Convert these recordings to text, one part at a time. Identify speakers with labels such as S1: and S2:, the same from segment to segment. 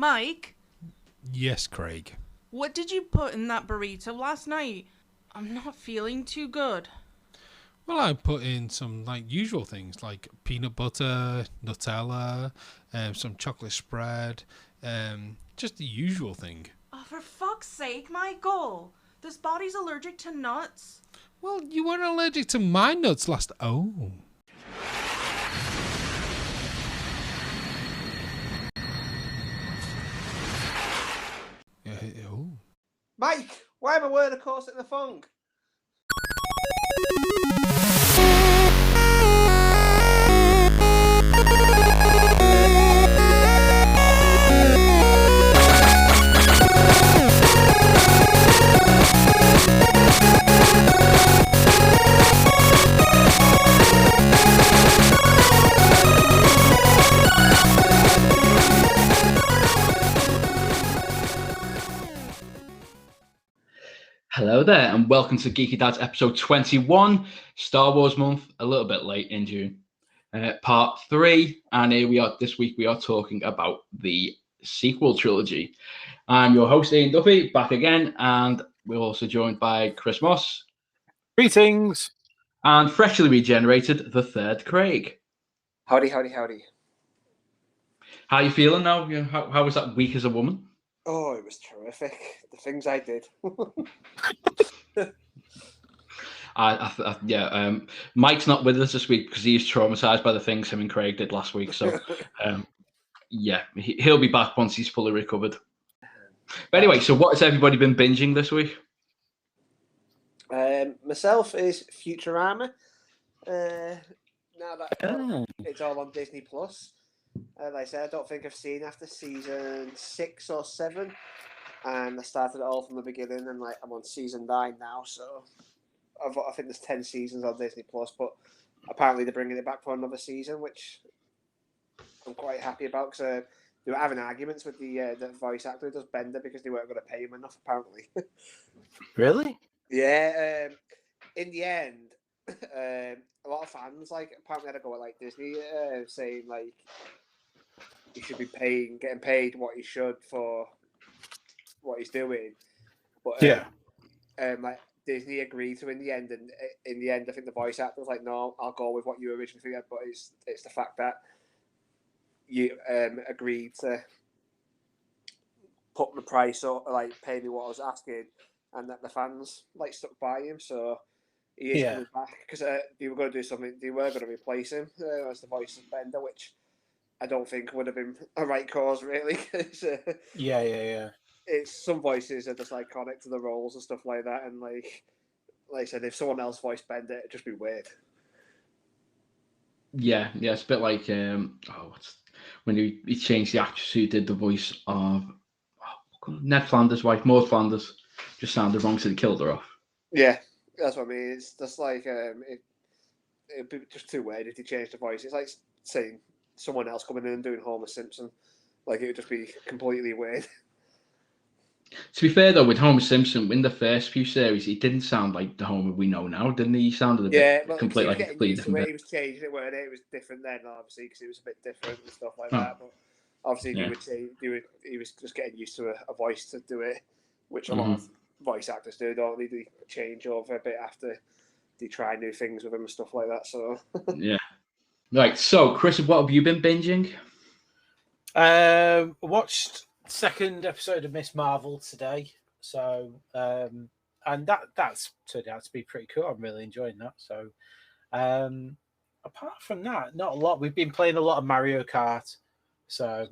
S1: Mike?
S2: Yes, Craig.
S1: What did you put in that burrito last night? I'm not feeling too good.
S2: Well, I put in some usual things like peanut butter, Nutella, some chocolate spread, just the usual thing.
S1: Oh, for fuck's sake, Michael. This body's allergic to nuts.
S2: Well, you weren't allergic to my nuts last... Oh. Oh.
S3: Mike, why am I wearing a corset and a thong?
S4: Hello there, and welcome to Geeky Dads episode 21, Star Wars month, a little bit late in June, part 3, and here we are. This week we are talking about the sequel trilogy. I'm your host Ian Duffy, back again, and we're also joined by Chris Moss.
S5: Greetings!
S4: And freshly regenerated, the third Craig.
S3: Howdy, howdy, howdy.
S4: How are you feeling now? How was that week as a woman?
S3: Oh, it was terrific. The things I did.
S4: Mike's not with us this week because he's traumatized by the things him and Craig did last week. So, he'll be back once he's fully recovered. But anyway, so what has everybody been binging this week?
S3: Myself is Futurama. Now that it's all on Disney Plus. Like I said, I don't think I've seen after season 6 or 7, and I started it all from the beginning, and I'm on season 9 now. So I think there's 10 seasons on Disney Plus, but apparently they're bringing it back for another season, which I'm quite happy about because they were having arguments with the voice actor who does Bender because they weren't going to pay him enough. Apparently,
S5: Really?
S3: Yeah. In the end, a lot of fans apparently had to go at Disney saying he should be getting paid what he should for what he's doing. But Disney agreed to in the end, and in the end, I think the voice actor was like, "No, I'll go with what you originally had." But it's the fact that you agreed to put the price up, pay me what I was asking, and that the fans stuck by him. So he is coming back because they were going to do something. They were going to replace him as the voice of Bender, which I don't think would have been a right cause, really.
S5: Yeah.
S3: It's some voices are just iconic to the roles and stuff like that, and like I said, if someone else voiced Bender, it'd just be weird.
S4: Yeah, it's a bit like when he changed the actress who did the voice of Ned Flanders' wife, Maud Flanders, just sounded wrong, so they killed her off. Yeah,
S3: that's what I mean. It's just it'd be just too weird if they changed the voice. It's like saying someone else coming in and doing Homer Simpson. It would just be completely weird.
S4: To be fair, though, with Homer Simpson, in the first few series, he didn't sound like the Homer we know now, didn't he? He sounded a bit completely different.
S3: He was changing it, weren't it? It was different then, obviously, because it was a bit different and stuff like that. But obviously, he was just getting used to a voice to do it, which a lot of voice actors do, don't they? They change over a bit after they try new things with him and stuff like that. So
S4: yeah. Right, so Chris, what have you been binging?
S5: Watched second episode of Miss Marvel today, so and that's turned out to be pretty cool. I'm really enjoying that. So apart from that, not a lot. We've been playing a lot of Mario Kart, so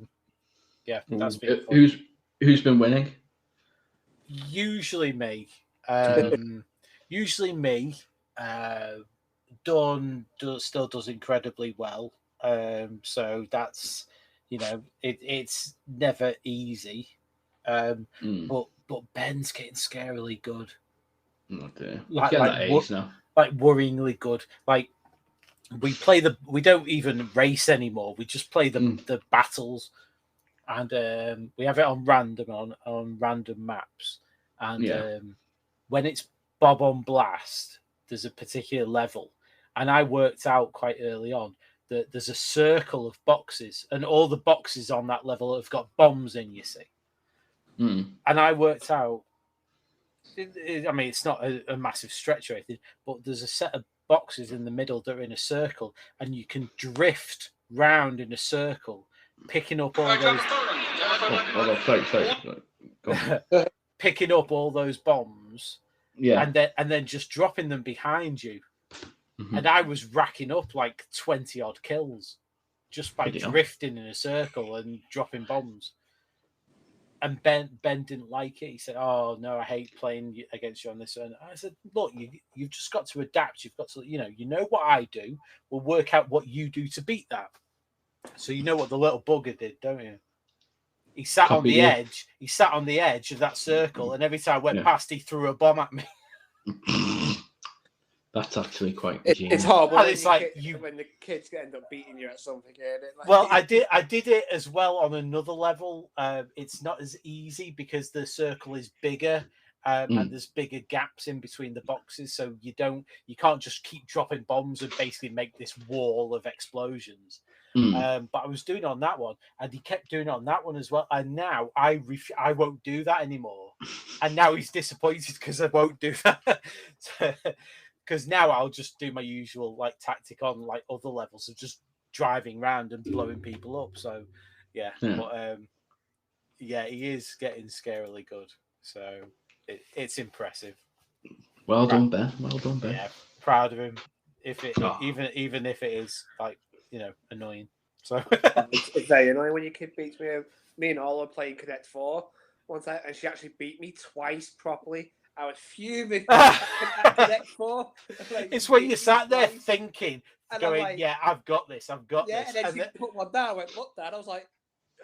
S5: yeah, that's been fun.
S4: Who's been winning?
S5: Usually me. Dawn still does incredibly well. So that's, it's never easy. But Ben's getting scarily good.
S4: Oh dear. That age now.
S5: Worryingly good. We don't even race anymore. We just play the battles, and we have it on random maps. And when it's Bob on Blast, there's a particular level, and I worked out quite early on there's a circle of boxes, and all the boxes on that level have got bombs in. You see, and I worked out. I mean, it's not a massive stretch or anything, but there's a set of boxes in the middle that are in a circle, and you can drift round in a circle, picking up all those. Picking up all those bombs, and then just dropping them behind you. And I was racking up like 20 odd kills just by drifting in a circle and dropping bombs. And Ben didn't like it. He said, "Oh no, I hate playing against you on this." And I said, "Look, you've just got to adapt. You've got to, you know what I do. We'll work out what you do to beat that. So you know what the little bugger did, don't you? He sat on the edge. He sat on the edge of that circle, and every time I went past, he threw a bomb at me."
S4: That's actually quite.
S3: It's horrible.
S5: And it's like
S3: when the kids end up beating you at something. Like,
S5: well, I did it as well on another level. It's not as easy because the circle is bigger, and there's bigger gaps in between the boxes, so you can't just keep dropping bombs and basically make this wall of explosions. But I was doing it on that one, and he kept doing it on that one as well. And now I won't do that anymore. And now he's disappointed because I won't do that. Because now I'll just do my usual like tactic on like other levels of just driving around and blowing people up. So but he is getting scarily good. So it's impressive.
S4: Well done, Ben. Well done, Ben.
S5: Yeah, proud of him. Even if it is like annoying. So
S3: it's very annoying when your kid beats me. Me and Ola were playing Cadet 4 one time, and she actually beat me twice properly. I was fuming. Cadet 4.
S5: It's when you sat there thinking, going, like, "Yeah, I've got this. I've got this."
S3: And then she put one down. I went, "Look, Dad." I was like,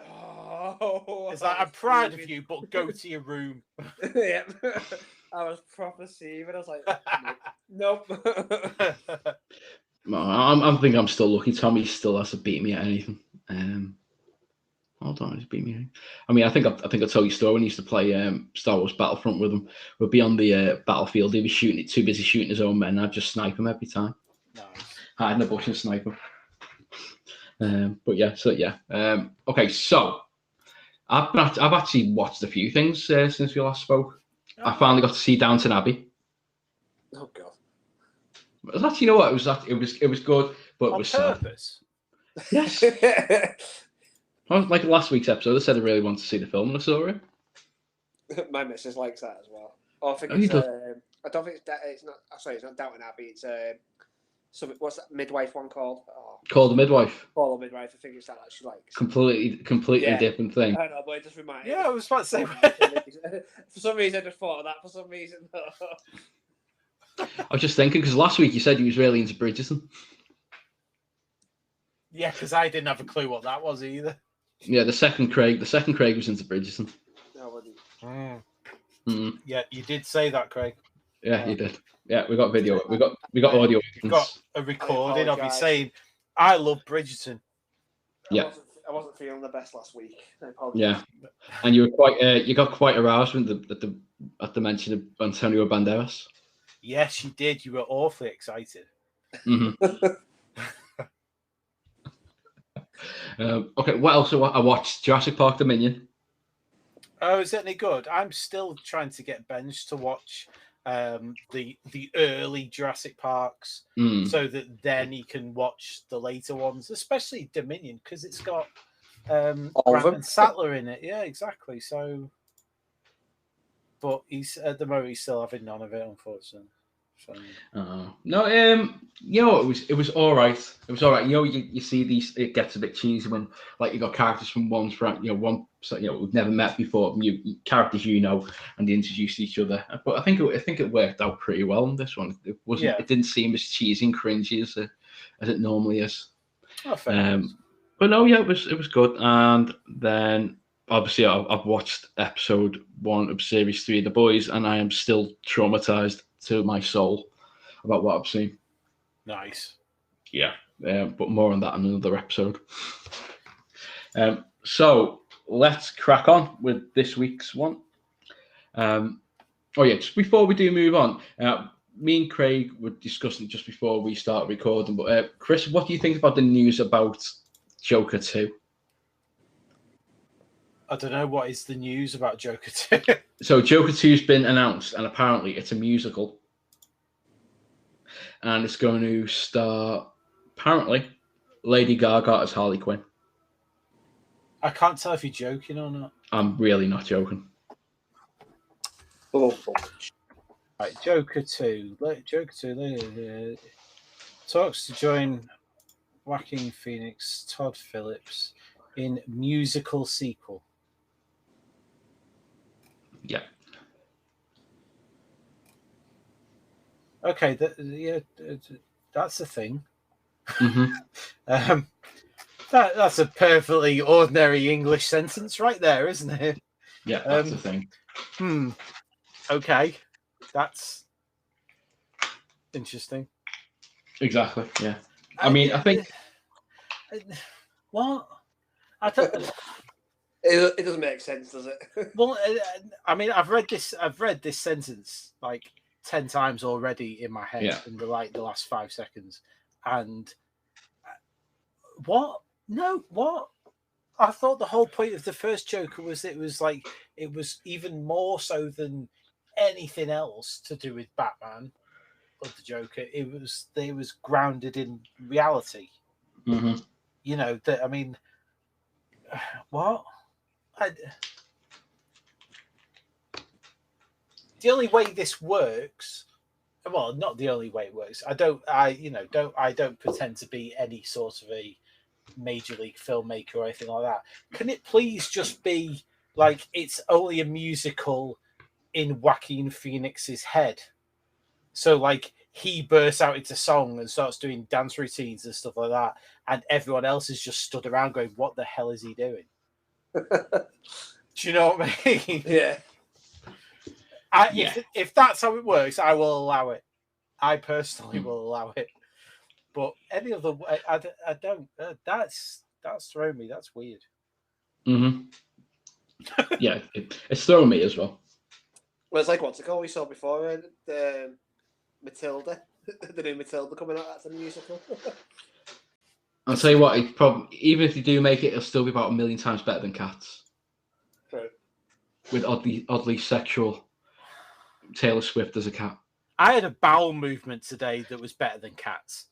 S3: "Oh."
S5: It's like, I'm proud of you, but go to your room.
S3: Yeah. I was proper seething. I was like, nope.
S4: I think I'm still lucky. Tommy still has to beat me at anything. Hold on, he's beat me. I mean, I think I told you a story when he used to play Star Wars Battlefront with him. We'd be on the battlefield. He'd be too busy shooting his own men. I'd just snipe him every time.
S5: Nice.
S4: Hide in the bush and snipe him. Okay, so I've actually watched a few things since we last spoke. I finally got to see Downton Abbey.
S3: Oh God.
S4: It was actually, you know what? It was good, but it was
S5: purpose.
S4: Sad. Yes. Like last week's episode, I said I really wanted to see the film, and I saw it.
S3: My missus likes that as well. Oh, I think it's. I don't think it's not. Sorry, it's not Downton Abbey. It's what's that midwife one called? Oh.
S4: Called The Midwife.
S3: Called The Midwife. I think it's that she likes.
S4: Completely different thing.
S3: I know, but it just reminded.
S5: Yeah, I was about to say.
S3: For some reason, I just thought of that. For some reason,
S4: I was just thinking because last week you said you was really into Bridgerton.
S5: Yeah, because I didn't have a clue what that was either.
S4: Yeah, the second Craig was into Bridgerton.
S3: No,
S5: Yeah, you did say that, Craig.
S4: Yeah, you did. Yeah, we got video. We got audio.
S5: We've got a recording of you saying, "I love Bridgerton."
S4: Yeah.
S3: I wasn't feeling the best last week. I apologize.
S4: Yeah, and you were quite. You got quite aroused at the mention of Antonio Banderas.
S5: Yes, you did. You were awfully excited.
S4: Mm-hmm. Okay, what else? I watched Jurassic Park Dominion.
S5: Oh, is it any good? I'm still trying to get Benj to watch the early Jurassic Parks so that then he can watch the later ones, especially Dominion, because it's got Brandon Sattler in it. Yeah, exactly. So, but he's at the moment he's still having none of it, unfortunately. So.
S4: No, you know, it was all right. It was all right. You know, you see these. It gets a bit cheesy when, like, you got characters from we've never met before. Characters and they introduce each other. But I think it worked out pretty well in this one. It wasn't. Yeah. It didn't seem as cheesy and cringy as it normally is.
S5: Oh, fair.
S4: But no, yeah, it was good. And then obviously I've watched episode 1 of series 3 of The Boys, and I am still traumatized to my soul about what I've seen.
S5: Nice.
S4: Yeah, but more on that in another episode. So let's crack on with this week's one. Just before we do move on, me and Craig were discussing it just before we start recording. But Chris, what do you think about the news about Joker 2?
S5: I don't know what is the news about Joker 2.
S4: So Joker 2's been announced, and apparently it's a musical, and it's going to star apparently Lady Gaga as Harley Quinn.
S5: I can't tell if you're joking or not.
S4: I'm really not joking.
S3: Oh,
S5: Right, Joker 2. Joker 2 talks to join Joaquin Phoenix, Todd Phillips in musical sequel.
S4: Yeah.
S5: Okay, that's a thing.
S4: Mm-hmm.
S5: That's a perfectly ordinary English sentence right there, isn't it?
S4: Yeah, that's the thing.
S5: Okay, that's interesting.
S4: Exactly. Yeah. I mean, I think.
S5: What? I don't.
S3: It doesn't make sense, does it?
S5: Well, I mean, I've read this sentence like 10 times already in my head in the last 5 seconds, and what? No, what? I thought the whole point of the first Joker was it was even more so than anything else to do with Batman or the Joker. It was grounded in reality.
S4: Mm-hmm.
S5: You know that. I mean, what? The only way this works, well, not the only way it works. I don't pretend to be any sort of a major league filmmaker or anything like that. Can it please just be like it's only a musical in Joaquin Phoenix's head? So like he bursts out into song and starts doing dance routines and stuff like that, and everyone else is just stood around going, "What the hell is he doing?" Do you know what I mean?
S3: Yeah.
S5: If that's how it works, I will allow it. I personally will allow it. But any other way, I don't. That's thrown me. That's weird.
S4: Mm-hmm. Yeah, it's thrown me as well.
S3: Well, it's like what's it called we saw before, Matilda, the new Matilda coming out. That's a musical.
S4: I'll tell you what, it probably even if you do make it, it'll still be about 1,000,000 times better than Cats.
S3: True.
S4: With oddly sexual Taylor Swift as a cat.
S5: I had a bowel movement today that was better than Cats.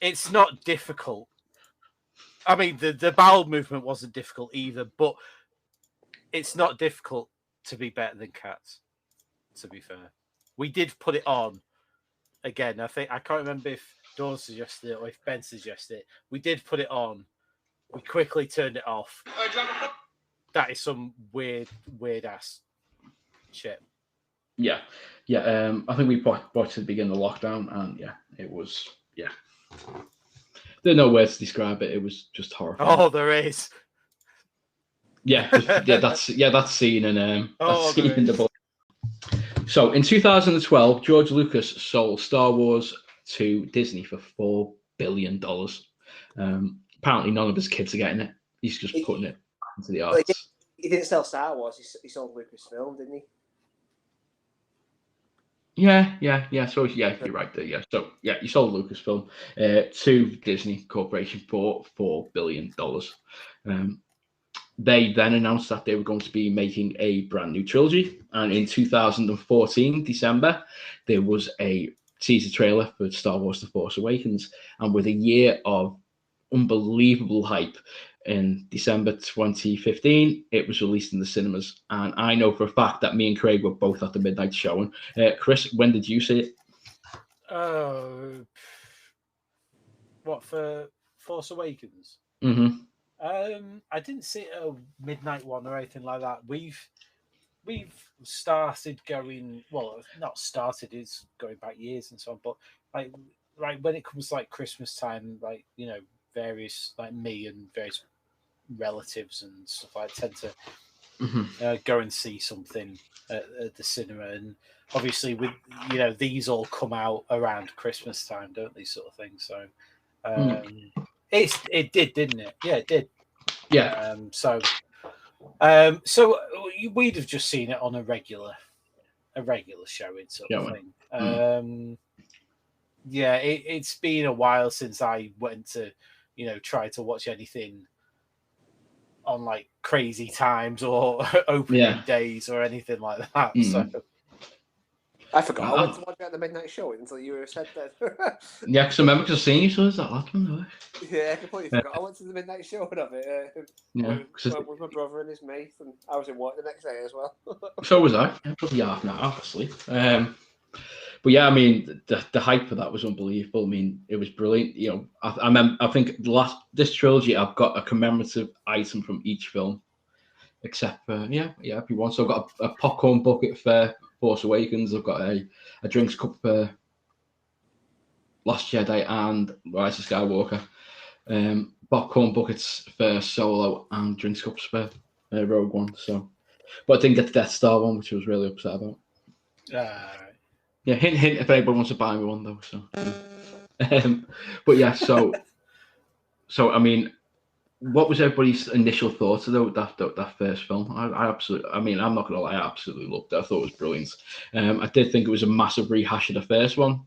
S5: It's not difficult. I mean, the bowel movement wasn't difficult either, but it's not difficult to be better than Cats, to be fair. We did put it on again. I can't remember if Dawn suggested it or if Ben suggested it. We did put it on. We quickly turned it off. That is some weird ass shit.
S4: Yeah. I think we watched at the beginning of the lockdown, and it was There's no words to describe it. It was just horrifying.
S5: Oh, there is.
S4: That's scene in in the book. So in 2012, George Lucas sold Star Wars to Disney for $4 billion. Apparently, none of his kids are getting it. He's just putting it into the arts.
S3: He didn't sell Star Wars. He sold Lucasfilm, didn't he?
S4: Yeah. So you're right there. Yeah. So he sold Lucasfilm to Disney Corporation for $4 billion. They then announced that they were going to be making a brand new trilogy, and in 2014 December there was a teaser trailer for Star Wars: The Force Awakens, and with a year of unbelievable hype, in December 2015 it was released in the cinemas. And I know for a fact that me and Craig were both at the midnight showing. Chris, when did you see it?
S5: What, for Force Awakens?
S4: Mm-hmm.
S5: I didn't see a midnight one or anything like that. We've started going, well, not started, it's going back years and so on, but like when it comes to like Christmas time, like, you know, various, like me and various relatives and stuff, I tend to go and see something at the cinema. And obviously with, you know, these all come out around Christmas time, don't they, sort of thing. So it did, didn't it? Yeah, it did.
S4: Yeah.
S5: So we'd have just seen it on a regular a regular showing sort
S4: Yeah,
S5: of
S4: man.
S5: thing. Yeah, it's been a while since I went to, try to watch anything on like crazy times or opening days or anything like that. So
S3: I forgot I went to watch it at the midnight show until you said that.
S4: Yeah, because I remember because seeing you, so is that last one?
S3: Yeah, I completely forgot. I went to the midnight showing of it. With my brother and his mate, and I was in work the next day as well.
S4: So was I. Yeah, probably half an hour asleep. But yeah, I mean, the hype for that was unbelievable. I mean, it was brilliant. I think this trilogy, I've got a commemorative item from each film, except for everyone. So I've got a popcorn bucket for Force Awakens. I've got a drinks cup for Last Jedi and Rise of Skywalker. Popcorn buckets for Solo and drinks cups for Rogue One. So, but I didn't get the Death Star one, which I was really upset about. Yeah, hint, if anybody wants to buy me one though. So, but yeah, so I mean, what was everybody's initial thoughts of that first film? I absolutely, I mean, I'm not gonna lie, I absolutely loved it. I thought it was brilliant. I did think it was a massive rehash of the first one,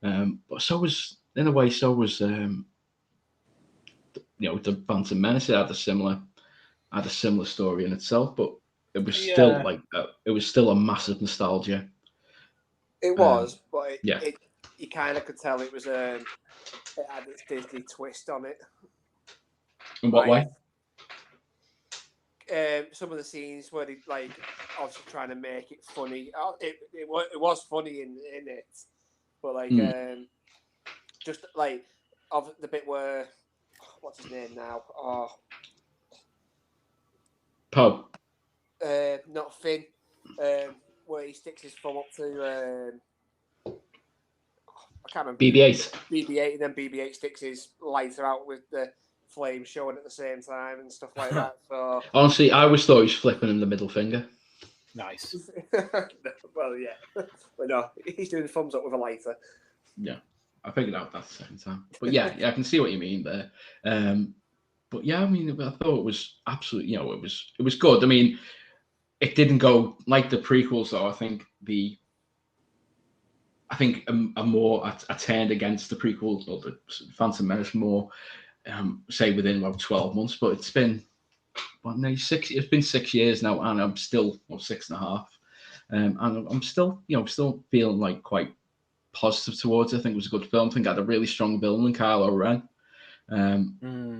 S4: but so was the Phantom Menace. It had a similar story in itself, but it was still it was still a massive nostalgia.
S3: It was, but you kind of could tell it was it had its Disney twist on it.
S4: In what way?
S3: Some of the scenes where they obviously trying to make it funny. It was funny in it, but just of the bit where what's his name now?
S4: Poe.
S3: Not Finn. Where he sticks his thumb up to I can't remember.
S4: BB-8.
S3: BB-8, and then BB-8 sticks his lighter out with the flame showing at the same time and stuff like that. So
S4: honestly, I always thought he was flipping him the middle finger.
S5: Nice.
S3: Well, yeah, but no, he's doing the thumbs up with a lighter.
S4: Yeah, I figured out that the second time. But yeah, I can see what you mean there. But yeah, I mean, I thought it was absolutely, it was good. I mean, it didn't go like the prequels, though. I turned against the prequels or the Phantom Menace more, say within about 12 months. But it's been it's been 6 years now, and I'm still 6.5, and I'm still still feeling like quite positive towards it. I think it was a good film. I think it had a really strong villain in Kylo Ren.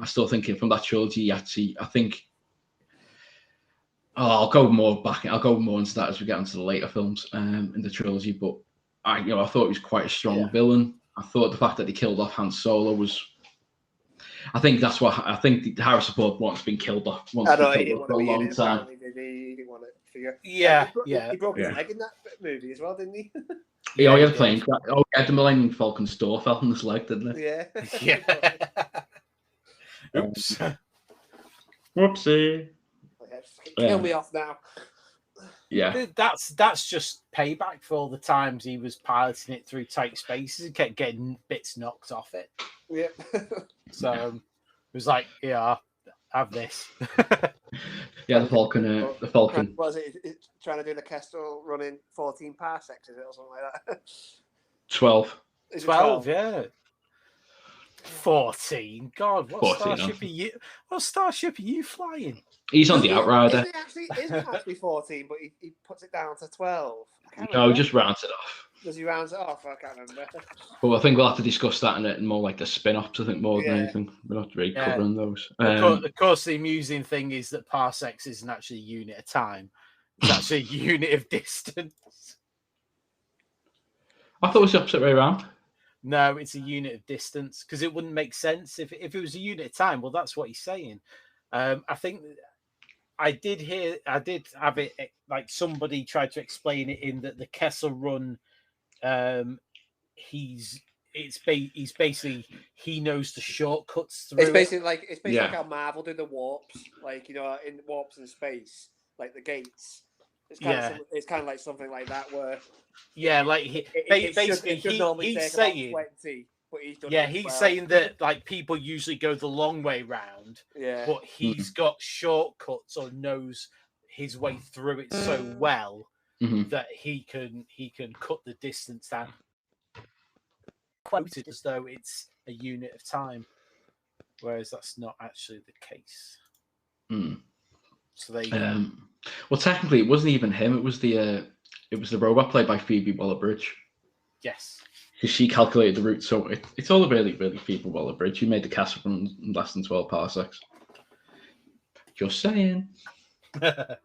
S4: I still think from that trilogy, actually, I think. I'll go more into that as we get into the later films in the trilogy. But I thought he was quite a strong villain. I thought the fact that he killed off Han Solo was. I think that's what I think. Harrison Ford once been killed off for a long time.
S3: He didn't want it for you.
S5: Yeah,
S3: He broke his leg in that movie as well, didn't he?
S4: He had a plane crash. Oh, he had the Millennium Falcon's door fell on his leg, didn't it?
S3: Yeah.
S5: Oops.
S4: Whoopsie.
S3: Kill me off now.
S4: Yeah,
S5: that's just payback for all the times he was piloting it through tight spaces and kept getting bits knocked off it.
S3: Yeah.
S5: So it was like, have this.
S4: Yeah, the Falcon. The Falcon.
S3: Was it trying to do the Kestrel running 14 parsecs? Is it or something like that?
S4: 12.
S5: 12, yeah. 14. God, what
S4: 14,
S5: starship are you? What starship are you flying?
S4: He's on the Outrider.
S3: Isn't it actually 14, but he puts it down to 12?
S4: No, he just rounds it off.
S3: Does he round it off? I can't remember.
S4: But I think we'll have to discuss that in more like the spin-offs. I think more than anything, we're not really covering those.
S5: Of course, the amusing thing is that parsecs isn't actually a unit of time; it's actually a unit of distance.
S4: I thought it was the opposite way around.
S5: No, it's a unit of distance because it wouldn't make sense if it was a unit of time. Well, that's what he's saying. I think I did have it like somebody tried to explain it in that the Kessel Run. He's basically he knows the shortcuts through.
S3: It's basically like how Marvel do the warps, like in warps in space, like the gates. It's kind of like something like that where
S5: like he's saying
S3: 20, but he's done
S5: he's saying that like people usually go the long way round, but he's got shortcuts or knows his way through it so well that he can cut the distance down, quoted as though it's a unit of time, whereas that's not actually the case. So there you go.
S4: Well, technically, it wasn't even him. It was the robot played by Phoebe Waller-Bridge.
S5: Yes.
S4: Because she calculated the route, so it's all really, really Phoebe Waller-Bridge. She made the castle run in less than 12 parsecs. Just saying. But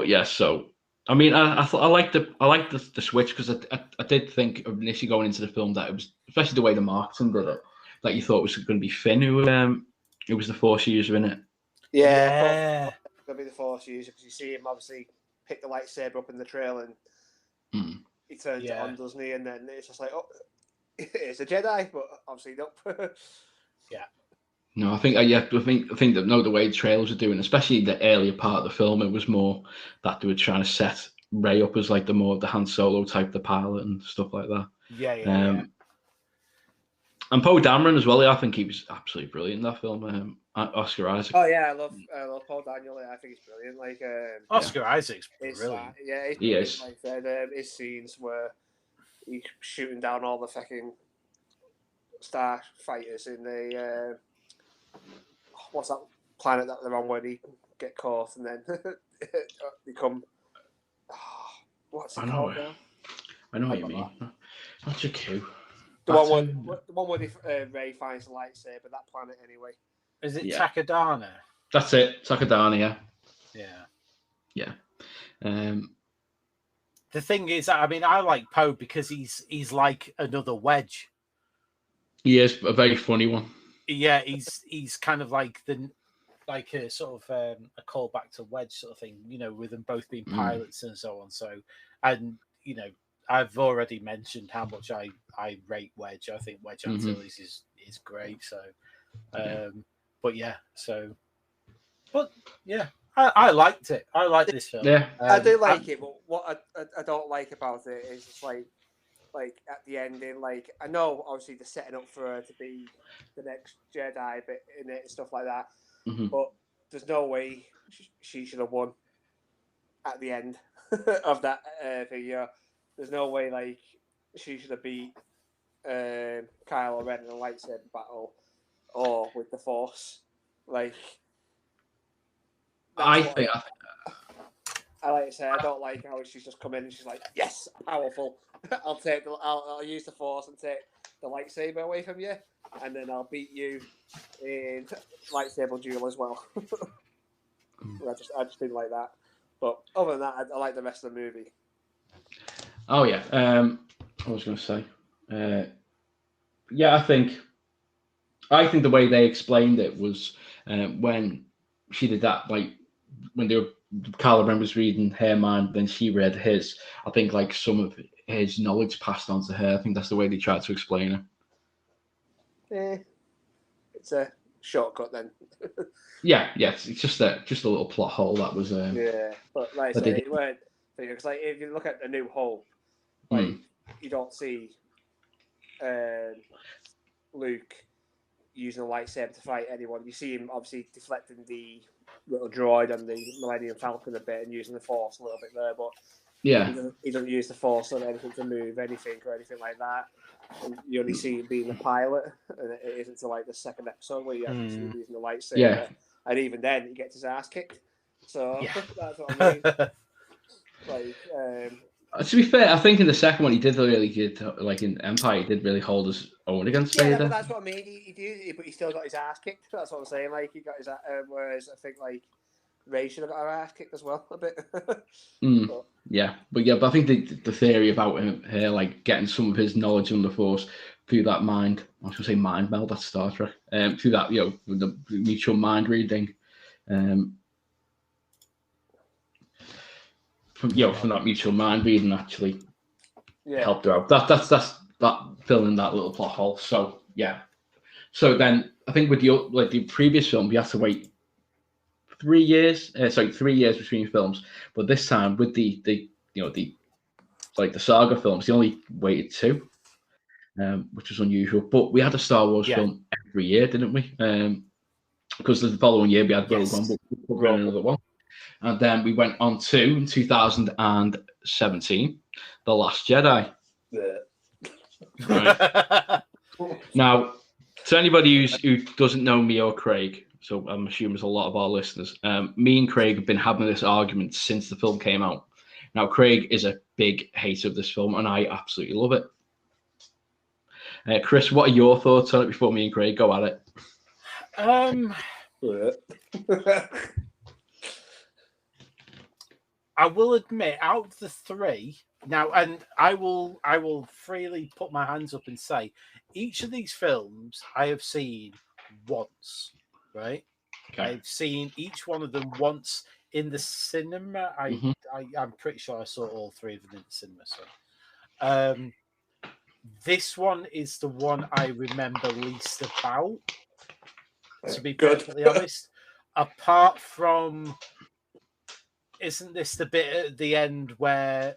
S4: yeah, so I mean, I like the switch, because I did think initially going into the film that it was, especially the way the marketing did it, that you thought it was going to be Finn who was the Force user in it.
S3: Yeah. Gonna be the Force user, because you see him obviously pick the lightsaber up in the trail and he turns it on, doesn't he? And then it's just like, oh, it's a Jedi, but obviously nope.
S5: Yeah.
S4: No, I think that the way the trailers are doing, especially the earlier part of the film, it was more that they were trying to set Rey up as like the Han Solo type, the pilot and stuff like that.
S5: Yeah.
S4: And Poe Dameron as well. I think he was absolutely brilliant in that film. Oscar Isaac.
S3: Oh yeah, I love Paul Daniel. I think he's brilliant. Like
S5: Oscar Isaac's brilliant.
S3: He is. Like his scenes where he's shooting down all the fucking star fighters in the what's that planet that they're on, where they get caught and then become what's it called now?
S4: I know what you mean. Not Jakku.
S3: The one where Rey finds the lightsaber, that planet anyway.
S5: Is it Takodana?
S4: That's it, Takodana. Yeah.
S5: The thing is, I mean, I like Poe because he's like another Wedge.
S4: He is a very funny one.
S5: Yeah, he's kind of like a sort of a callback to Wedge sort of thing, you know, with them both being pilots and so on. So, and you know, I've already mentioned how much I rate Wedge. I think Wedge Antilles is great. So, but yeah, I liked it. I like this film.
S4: Yeah,
S3: I do like it, but what I don't like about it is just like at the ending, like I know obviously they're setting up for her to be the next Jedi bit in it and stuff like that, but there's no way she should have won at the end of that video. There's no way like she should have beat Kylo Ren in a lightsaber battle or with the Force. Like I like I say, I don't like how she's just come in and she's like, yes, powerful. I'll use the Force and take the lightsaber away from you, and then I'll beat you in lightsaber duel as well. I just didn't like that. But other than that, I like the rest of the movie.
S4: Oh yeah. I was going to say, I think the way they explained it was when she did that, like when Kylo Ren was reading her mind, then she read his. I think like some of his knowledge passed on to her. I think that's the way they tried to explain it.
S3: It's a shortcut then.
S4: It's just a little plot hole that was.
S3: But like I say, it weren't because like if you look at A New Hope, like you don't see Luke using a lightsaber to fight anyone. You see him obviously deflecting the little droid on the Millennium Falcon a bit and using the Force a little bit there, but he doesn't use the Force on anything to move anything or anything like that. And you only see him being the pilot, and it isn't until like the second episode where you actually see him using the lightsaber.
S4: Yeah.
S3: And even then, he gets his ass kicked. So that's what I mean.
S4: To be fair, I think in the second one he did really good. Like in Empire, he did really hold his own against Vader.
S3: But that's what I mean. He did, but he still got his ass kicked. That's what I'm saying. Like he got his. Whereas I think like Rey should have got her ass kicked as well a bit. But
S4: I think the theory about her like getting some of his knowledge on the Force through that mind. I was going to say mind meld. That's Star Trek. Through that, with the mutual mind reading. From that mutual mind reading actually helped her out. That's that filling that little plot hole. So So then I think with the previous film, we had to wait 3 years. 3 years between films. But this time with the saga films, they only waited 2, which was unusual. But we had a Star Wars film every year, didn't we? Because the following year we had Rogue One, but we're running another one. And then we went on to, in 2017, The Last Jedi. Right. Now, to anybody who doesn't know me or Craig, so I'm assuming there's a lot of our listeners, me and Craig have been having this argument since the film came out. Now, Craig is a big hater of this film, and I absolutely love it. Chris, what are your thoughts on it before me and Craig go at it?
S5: I will admit, out of the three now, and I will freely put my hands up and say, each of these films I have seen once, right?
S4: Okay.
S5: I've seen each one of them once in the cinema. I'm pretty sure I saw all three of them in the cinema. So, this one is the one I remember least about, to be perfectly honest. Apart from, isn't this the bit at the end where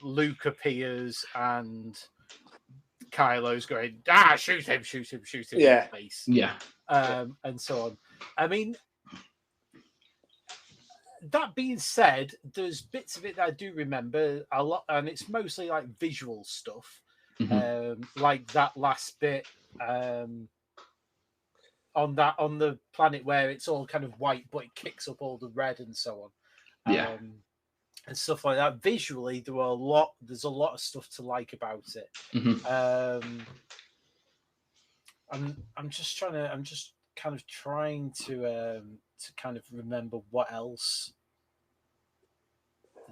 S5: Luke appears and Kylo's going, shoot him in the face.
S4: Yeah.
S5: And so on. I mean, that being said, there's bits of it that I do remember a lot, and it's mostly like visual stuff. Like that last bit on the planet where it's all kind of white, but it kicks up all the red and so on.
S4: Yeah.
S5: And stuff like that. Visually, there's a lot of stuff to like about it. I'm just kind of trying to kind of remember what else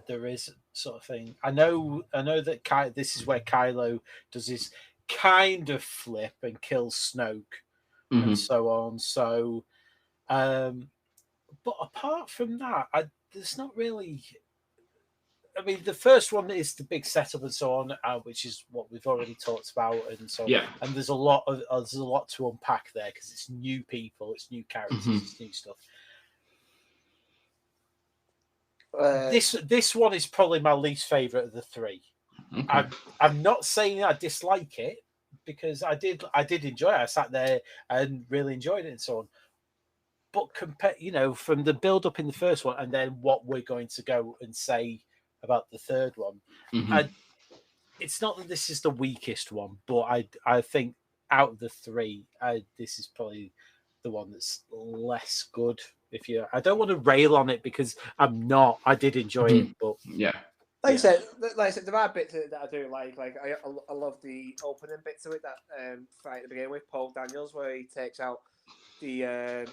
S5: there is, sort of thing. I know that this is where Kylo does his kind of flip and kills Snoke and so on. So, but apart from that, there's not really. I mean, the first one is the big setup and so on, which is what we've already talked about, and so
S4: yeah.
S5: And there's a lot to unpack there because it's new people, it's new characters, it's new stuff. This one is probably my least favorite of the three.
S4: Okay.
S5: I'm not saying I dislike it, because I did enjoy it. I sat there and really enjoyed it and so on. But from the build up in the first one and then what we're going to go and say about the third one, it's not that this is the weakest one, but I think out of the three, this is probably the one that's less good. I don't want to rail on it because I'm not. I did enjoy it, but
S4: yeah.
S3: Like I said, there are bits of it that I do like. Like I love the opening bits of it that fight at the beginning with Paul Daniels, where he takes out the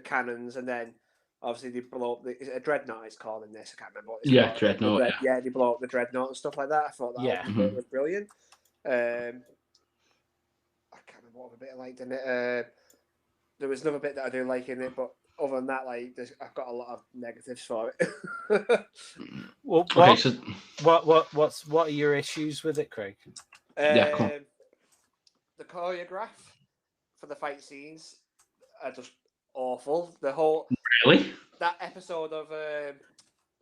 S3: cannons, and then obviously they blow up. Is it a dreadnought? It's called in this. I can't remember what it's called.
S4: Dreadnought.
S3: Yeah, they blow up the dreadnought and stuff like that. I thought that was brilliant. I can't remember what other bit I liked in it. There was another bit that I do like in it, but other than that, I've got a lot of negatives for it.
S5: Well, what are your issues with it, Craig?
S3: The choreograph for the fight scenes are just awful. The whole that episode of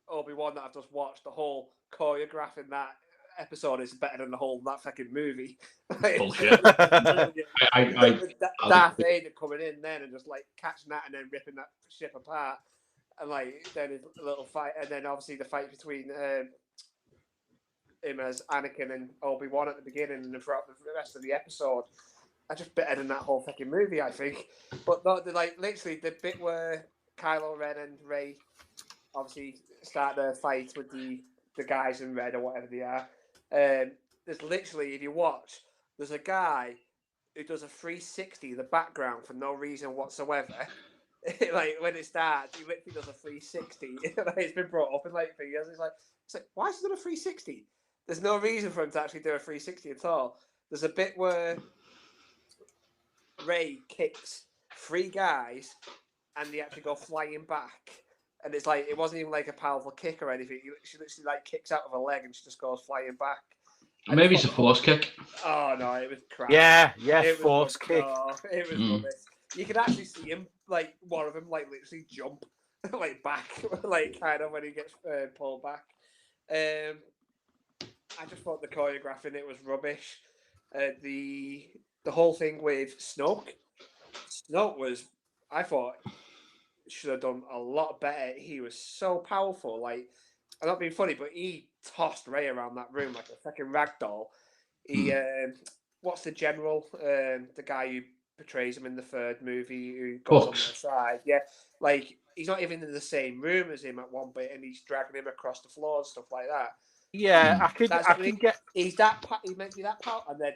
S3: Obi-Wan that I've just watched, the whole choreograph in that episode is better than that fucking movie.
S4: Bullshit.
S3: Darth Vader coming in then and just like catching that and then ripping that ship apart, and like then a little fight, and then obviously the fight between him as Anakin and Obi-Wan at the beginning and throughout the rest of the episode are just better than that whole fucking movie, I think. But not literally the bit where Kylo Ren and Rey obviously start their fight with the guys in red or whatever they are. There's literally, if you watch, there's a guy who does a 360 in the background for no reason whatsoever. Like when it starts, he literally does a 360. It's been brought up in like videos. It's like, why is he doing a 360? There's no reason for him to actually do a 360 at all. There's a bit where Rey kicks 3 guys and they actually go flying back. And it's like, it wasn't even like a powerful kick or anything. She literally like kicks out of her leg and she just goes flying back.
S4: Maybe it's a force kick.
S3: Oh no, it was crap.
S5: Yeah, force kick.
S3: Oh, it was rubbish. You could actually see him, like one of them, like literally jump, like back, like kind of when he gets pulled back. I just thought the choreography in it was rubbish. The whole thing with Snoke was, I thought, should have done a lot better. He was so powerful. Like, I'm not being funny, but he tossed Ray around that room like a fucking rag doll. He, what's the general? The guy who portrays him in the third movie who goes on the side. Yeah, like he's not even in the same room as him at one bit, and he's dragging him across the floor and stuff like that.
S5: Yeah, I can get.
S3: He's that. He meant to be that power, and then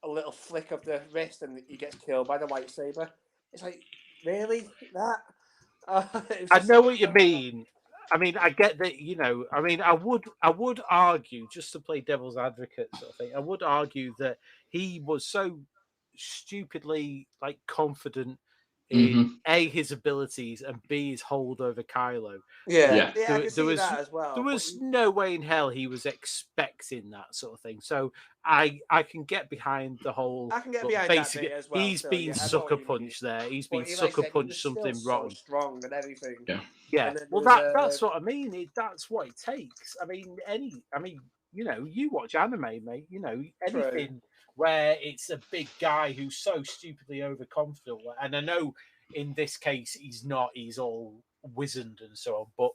S3: a little flick of the wrist, and he gets killed by the lightsaber. It's like, really that?
S5: I know what you mean. I mean, I get that. I mean, I would argue, just to play devil's advocate sort of thing. I would argue that he was so stupidly confident in A, his abilities, and B, his hold over Kylo.
S3: Yeah,
S5: there was
S3: that as well.
S5: There was no way in hell he was expecting that sort of thing. So I can get behind the whole.
S3: I can get behind
S5: basically,
S3: that bit as well.
S5: He's been sucker punched there. He's been sucker punched something rotten.
S3: So strong and everything.
S5: Yeah. Well, that's what I mean. That's what it takes. I mean, you watch anime, mate. Anything where it's a big guy who's so stupidly overconfident. And I know in this case he's not. He's all wizened and so on. But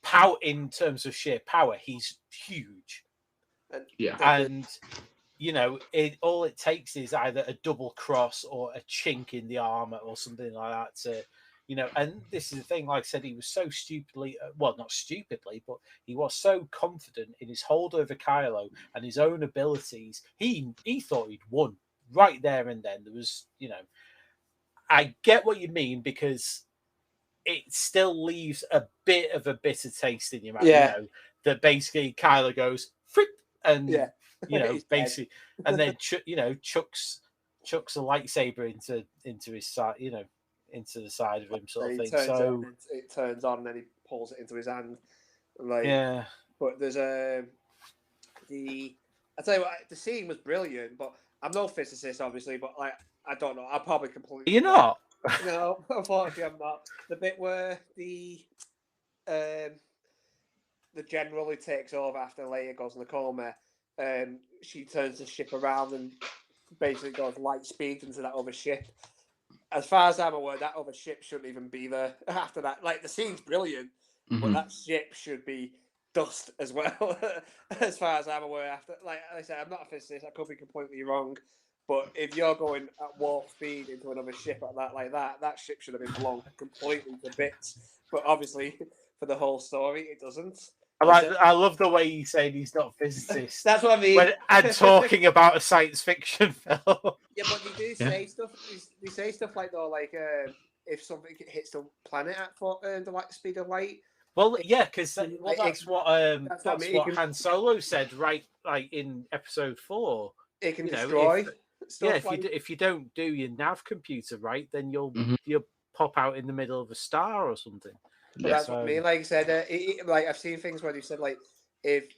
S5: power, in terms of sheer power, he's huge. And all it takes is either a double cross or a chink in the armor or something like that to. And this is the thing, like I said, he was so stupidly, well, not stupidly, but he was so confident in his hold over Kylo and his own abilities. He thought he'd won right there and then. There was, I get what you mean, because it still leaves a bit of a bitter taste in your mouth, that basically Kylo goes, frick, and, basically, and then, chucks a lightsaber into his side, into the side of him, sort of thing. So
S3: it turns on, and then he pulls it into his hand. But there's I tell you what, the scene was brilliant. But I'm no physicist, obviously. But I don't know. I'm probably completely.
S5: You're not.
S3: No, unfortunately, I'm not. The bit where the general who takes over after Leia goes in the coma, she turns the ship around and basically goes light speed into that other ship. As far as I'm aware, that other ship shouldn't even be there after that. Like, the scene's brilliant, but that ship should be dust as well, as far as I'm aware. After, like I said, I'm not a physicist. I could be completely wrong. But if you're going at warp speed into another ship like that, that ship should have been blown completely to bits. But obviously, for the whole story, it doesn't.
S5: I love the way he's saying he's not a physicist.
S3: That's what I mean.
S5: And talking about a science fiction film.
S3: Yeah, but they do say stuff. They say stuff like, though, if something hits the planet at the speed of light.
S5: Well, yeah, because that's what Han Solo said, right? Like in Episode 4,
S3: it can destroy.
S5: If you don't do your nav computer right, then you'll pop out in the middle of a star or something.
S3: That's what I mean. Like I said, I've seen things where they said if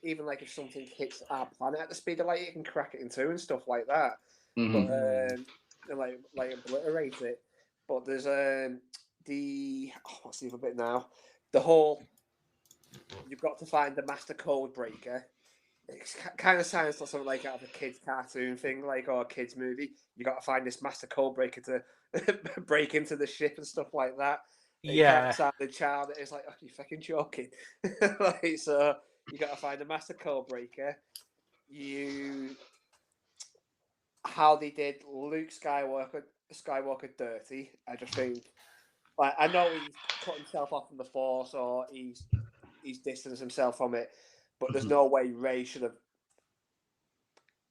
S3: something hits our planet at the speed of light, it can crack it in two and stuff like that. But obliterate it. But there's what's the other bit now? The whole you've got to find the master code breaker. It kind of sounds like something like out of a kids' cartoon thing, or a kids' movie. You got to find this master code breaker to break into the ship and stuff like that. The child is like, oh, you fucking joking. So you got to find a master code breaker. How they did Luke Skywalker dirty. I just think, I know he's cut himself off from the Force, or he's distanced himself from it, but there's no way Rey should have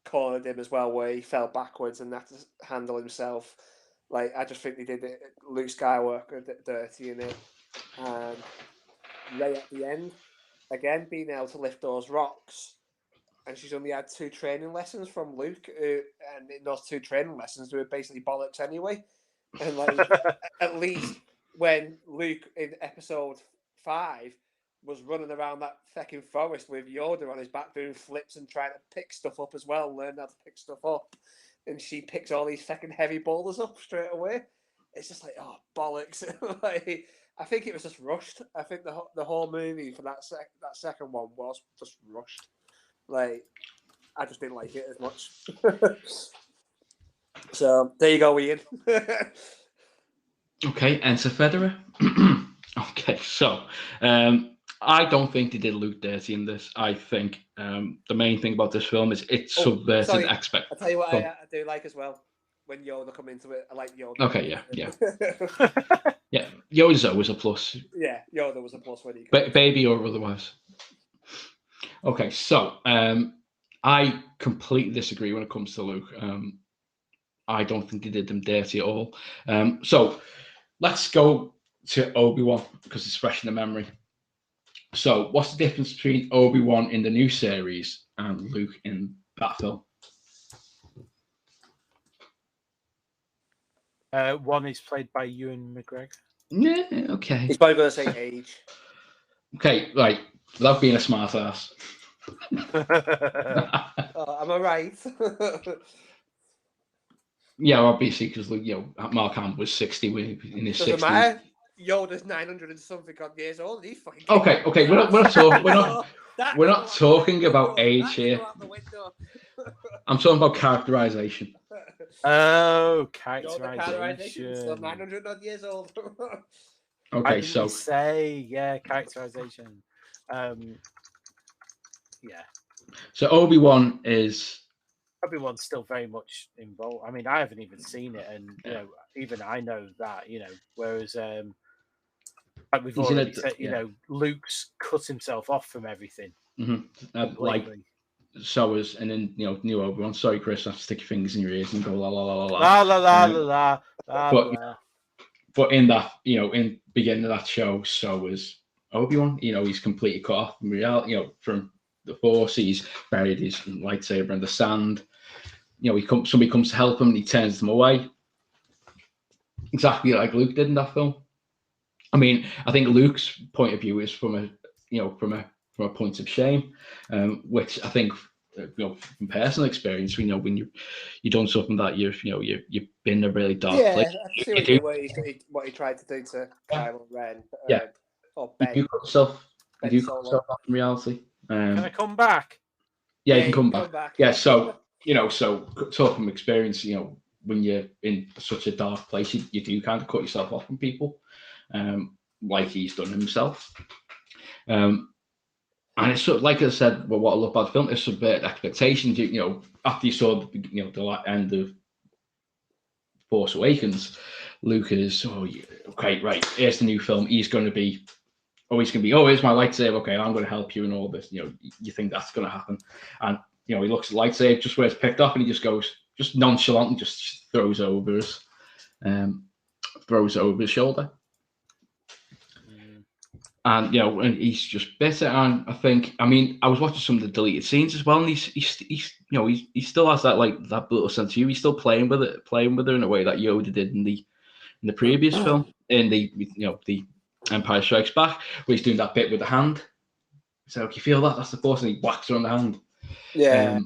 S3: cornered him as well, where he fell backwards and had to handle himself. I just think they did Luke Skywalker dirty in it. And Rey at the end, again, being able to lift those rocks. And she's only had 2 training lessons from Luke. And in those 2 training lessons, they were basically bollocks anyway. And at least when Luke in Episode 5 was running around that fucking forest with Yoda on his back doing flips and trying to pick stuff up as well, learn how to pick stuff up. And she picks all these fucking heavy boulders up straight away. It's just oh, bollocks. I think it was just rushed. I think the whole movie for that second one was just rushed. I just didn't like it as much. So, there you go, Ian.
S4: Okay, Enter Federer. Okay, so I don't think they did Luke dirty in this. I think the main thing about this film is it subverted
S3: sorry.
S4: expect.
S3: I'll tell you what
S4: Go on.
S3: I do like as well. When Yoda come into it, I like Yoda.
S4: Okay, yeah. Yeah, Yoda's always a plus.
S3: Yeah, Yoda was a plus when he
S4: Baby or otherwise. Okay, so I completely disagree when it comes to Luke. I don't think they did them dirty at all. So let's go to Obi-Wan because it's fresh in the memory. So what's the difference between Obi-Wan in the new series and Luke in that film?
S5: One is played by Ewan McGregor.
S4: Yeah, okay.
S3: He's probably going to say age.
S4: Okay, right. Without being a smart ass.
S3: Am I right?
S4: Yeah, obviously, because Mark Hamill was 60 in his 60s.
S3: Doesn't matter. Yoda's 900 and something odd years old. He's fucking.
S4: Okay. We're not talking about age here. I'm talking about characterization.
S5: Oh, characterization.
S3: Still 900 odd years old.
S4: Okay, so
S5: characterization. Yeah.
S4: So Obi-Wan is.
S5: Obi-Wan's still very much involved. I mean, I haven't even seen it, and even I know that. Whereas like we've already said, Luke's cut himself off from everything.
S4: Like so is, and then new Obi-Wan. Sorry, Chris, I have to stick your fingers in your ears and go la la la la la la. But in that, in beginning of that show, so is Obi-Wan. He's completely cut off from reality. From the Force, he's buried his lightsaber in the sand. Somebody comes to help him, and he turns them away. Exactly like Luke did in that film. I mean, I think Luke's point of view is from a point of shame, which I think, from personal experience, when you've done something that you've been in a really dark place.
S3: I see what he tried to do to Kylo Ren. Or Ben.
S4: You cut yourself off from reality.
S5: Can I come back?
S4: Yeah, you can come back. Yeah, so talk from experience. When you're in such a dark place, you do kind of cut yourself off from people, like he's done himself. And it's sort of, like I said, what I love about the film is subvert expectations. After you saw the end of Force Awakens, Luke is, okay, right, here's the new film. He's going to be, here's my lightsaber. Okay, I'm going to help you and all this. You think that's going to happen, and he looks at the lightsaber just where it's picked up, and he just goes, just nonchalantly, just throws it over his shoulder. And and he's just bitter. And I was watching some of the deleted scenes as well, and he still has that little sense of humor. He's still playing with her in a way that Yoda did in the previous film, in the Empire Strikes Back, where he's doing that bit with the hand. So you feel that's the Force, and he whacks her on the hand.
S3: Yeah.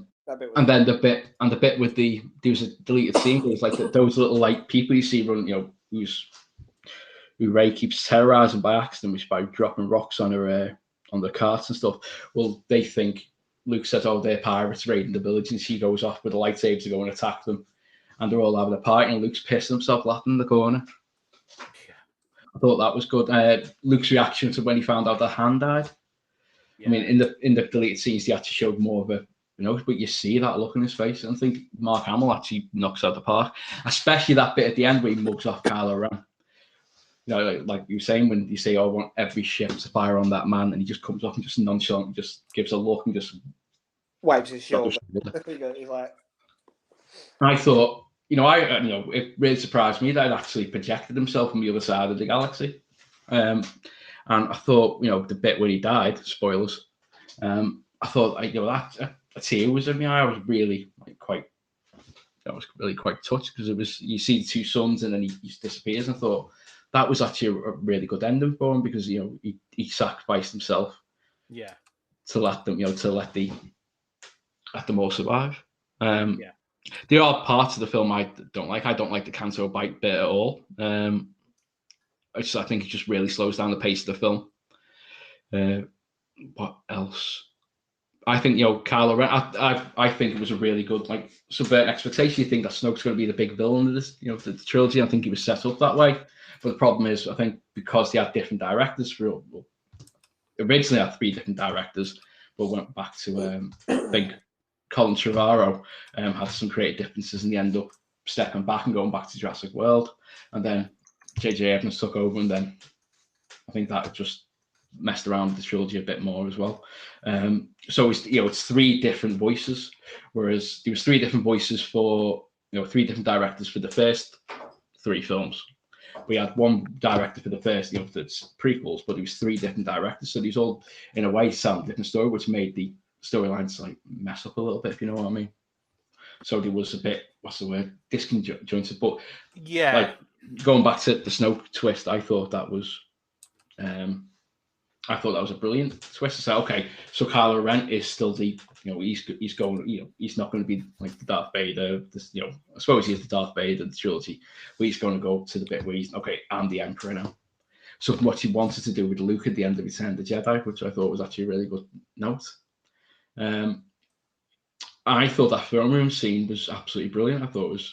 S4: And then the bit with there was a deleted scene where it's like those little people you see run, who Rey keeps terrorizing by accident, which by dropping rocks on her on the carts and stuff. Well, they think Luke says, they're pirates raiding the village, and she goes off with a lightsaber to go and attack them, and they're all having a party, and Luke's pissing himself laughing in the corner. I thought that was good. Luke's reaction to when he found out that Han died. Yeah. I mean, in the deleted scenes, they actually showed more of a, but you see that look in his face, and I think Mark Hamill actually knocks out the park, especially that bit at the end where he mugs off Kylo Ren. Like you were saying, when you say, I want every ship to fire on that man, and he just comes off and just nonchalant, just gives a look and just
S3: wipes his shoulder. He's like,
S4: I thought, it really surprised me that it actually projected himself from the other side of the galaxy. And I thought, the bit where he died, spoilers, I thought, that a tear was in my eye. I was really quite touched, because you see the two sons and then he just disappears. And I thought that was actually a really good ending for him, because he sacrificed himself, to let them all survive. There are parts of the film I don't like. I don't like the Canto Bite bit at all. I think it just really slows down the pace of the film. What else? I think Kylo Ren. I think it was a really good subvert expectation. You think that Snoke's going to be the big villain of this, the trilogy. I think he was set up that way. But the problem is, I think because they had different directors originally had 3 different directors, but went back to I think Colin Trevorrow had some creative differences, and they end up stepping back and going back to Jurassic World, and then J.J. Abrams took over, and then I think that just messed around with the trilogy a bit more as well. So it's 3 different voices, whereas there was 3 different voices for 3 different directors for the first 3 films. We had 1 director for the first, that's prequels, but there was 3 different directors, so these all in a way sound different story, which made the storylines mess up a little bit, if you know what I mean. So there was a bit, what's the word, disconjointed. But
S5: yeah,
S4: going back to the Snoke twist, I thought that was a brilliant twist. To say, okay, so Kylo Ren is still the, he's going, he's not going to be like the Darth Vader. I suppose he is the Darth Vader of the trilogy, but he's going to go to the bit where he's okay. I'm the Emperor now. Something what he wanted to do with Luke at the end of Return of the Jedi, which I thought was actually a really good note. I thought that film room scene was absolutely brilliant. I thought it was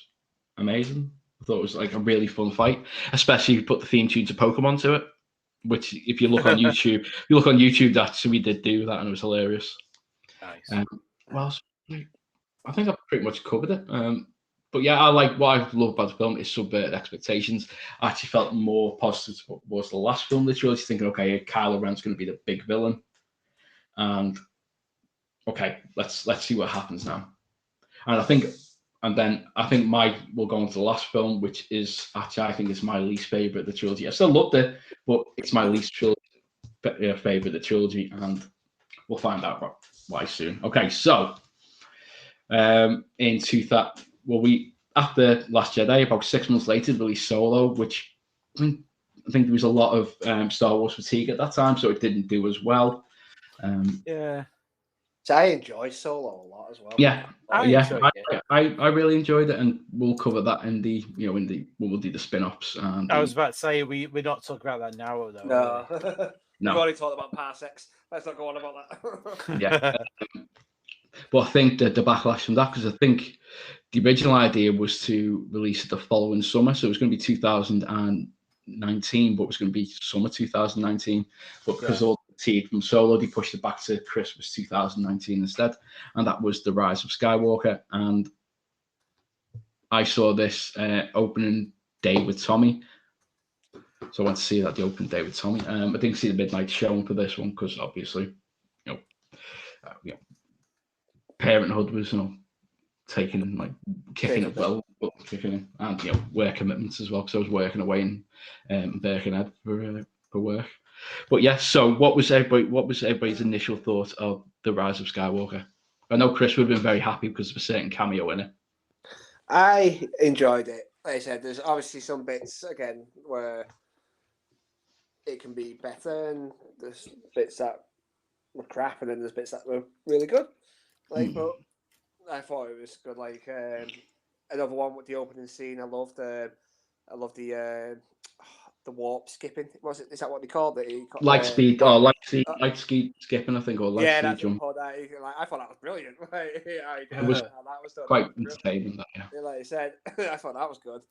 S4: amazing. I thought it was a really fun fight, especially if you put the theme tune to Pokemon to it. Which, if you look on YouTube, we did do that, and it was hilarious.
S5: Nice.
S4: Well, I think I've pretty much covered it. But yeah, what I love about the film is subverted expectations. I actually felt more positive towards the last film. Literally thinking, okay, Kylo Ren's going to be the big villain, and okay, let's see what happens now. And I think we'll go on to the last film, which is actually, I think, is my least favorite of the trilogy. I still loved it, but it's my least favorite of the trilogy, and we'll find out why soon. Okay, so after Last Jedi, about 6 months later, released Solo, which I think there was a lot of Star Wars fatigue at that time, so it didn't do as well.
S5: Yeah.
S3: So I enjoy Solo a lot as well.
S4: Yeah,
S5: I
S4: really enjoyed it, and we'll cover that in the when we'll do the spin-offs. And
S5: I was about to say we're not talking about that now, though.
S3: No,
S4: no.
S3: We've already talked about parsecs. Let's not go on about that.
S4: Yeah, but I think that the backlash from that, because I think the original idea was to release it the following summer, so it was going to be 2019, but it was going to be summer 2019. But because all the fatigue from Solo, they pushed it back to Christmas 2019 instead, and that was the Rise of Skywalker. And I saw this opening day with Tommy, so I went to see that the opening day with Tommy. I didn't see the midnight showing for this one because obviously, parenthood was taking kicking it well, but kicking, and work commitments as well, because I was working away in Birkenhead for work. But yeah, so what was everybody's initial thought of the Rise of Skywalker? I know Chris would have been very happy because of a certain cameo in it.
S3: I enjoyed it. Like I said, there's obviously some bits again where it can be better, and there's bits that were crap, and then there's bits that were really good. But I thought it was good. Another one with the opening scene. I loved the warp skipping. Is that what they called it?
S4: Light speed skipping, I think, or light speed jump.
S3: I thought that was brilliant.
S4: It was quite entertaining. That, yeah.
S3: Like I said, I thought that was good.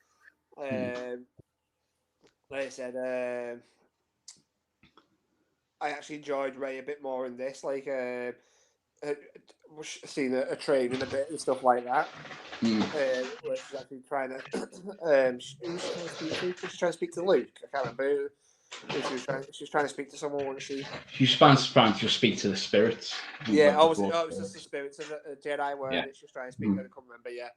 S3: Like I said, I actually enjoyed Rey a bit more in this. Seeing a training a bit and stuff like that. Where she's actually trying to. She's trying to speak to Luke. I can't remember. She was trying to speak to someone, wasn't she?
S4: She's trying to speak to the spirits.
S3: Yeah, it was just the spirits of the Jedi were that she was trying to speak to. I can't remember. Yeah.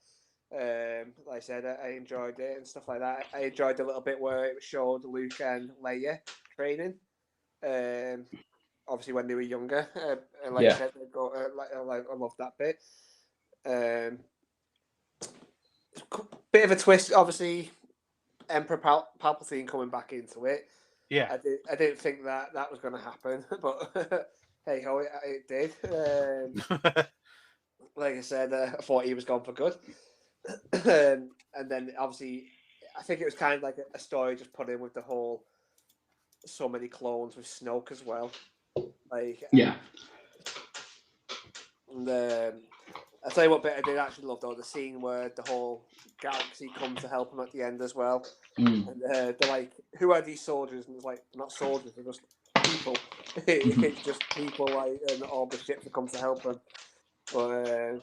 S3: Like I said, I enjoyed it and stuff like that. I enjoyed the little bit where it showed Luke and Leia training. Obviously, when they were younger, and I said, I love that bit. Bit of a twist, obviously. Emperor Palpatine coming back into it.
S5: Yeah,
S3: I didn't think that was going to happen, but hey ho, it did. Like I said, I thought he was gone for good. And then obviously, I think it was kind of like a story just put in with the whole so many clones with Snoke as well. And I'll tell you what bit I did actually love though, the scene where the whole galaxy comes to help him at the end as well. And they're like, who are these soldiers? And it's like, they're not soldiers, they're just people. It's just people, like, and all the ships that come to help him. But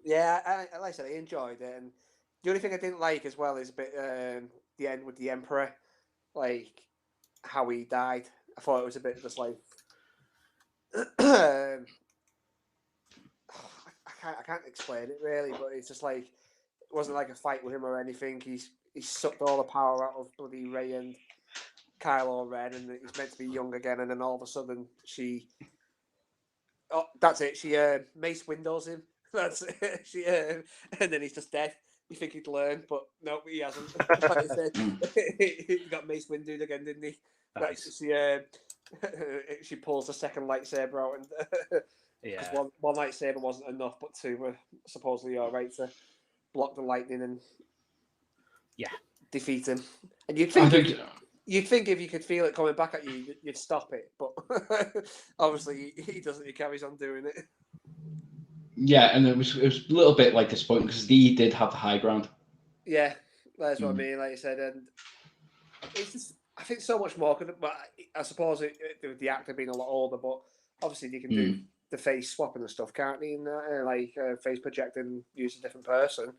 S3: yeah, like I said, I enjoyed it. And the only thing I didn't like as well is a bit the end with the Emperor, like how he died. I thought it was a bit just like I can't explain it really, but it's just like it wasn't like a fight with him or anything. He sucked all the power out of bloody Rey and Kylo Ren, and he's meant to be young again, and then all of a sudden that's it. She Mace Windows him. That's it. She and then he's just dead. You think he'd learn, but no, he hasn't. Like I said, he got Mace Windu again, didn't he?
S5: Nice.
S3: She pulls the second lightsaber out, and one lightsaber wasn't enough, but two were supposedly all right to block the lightning and defeat him. And you'd think if you could feel it coming back at you, you'd stop it, but obviously he doesn't. He carries on doing it.
S4: Yeah, and it was a little bit like disappointing because he did have the high ground.
S3: Yeah, that's what I mean. Like I said, and it's just I think so much more. But I suppose with the actor being a lot older, but obviously you can do the face swapping and stuff, can't you? And like face projecting, use a different person.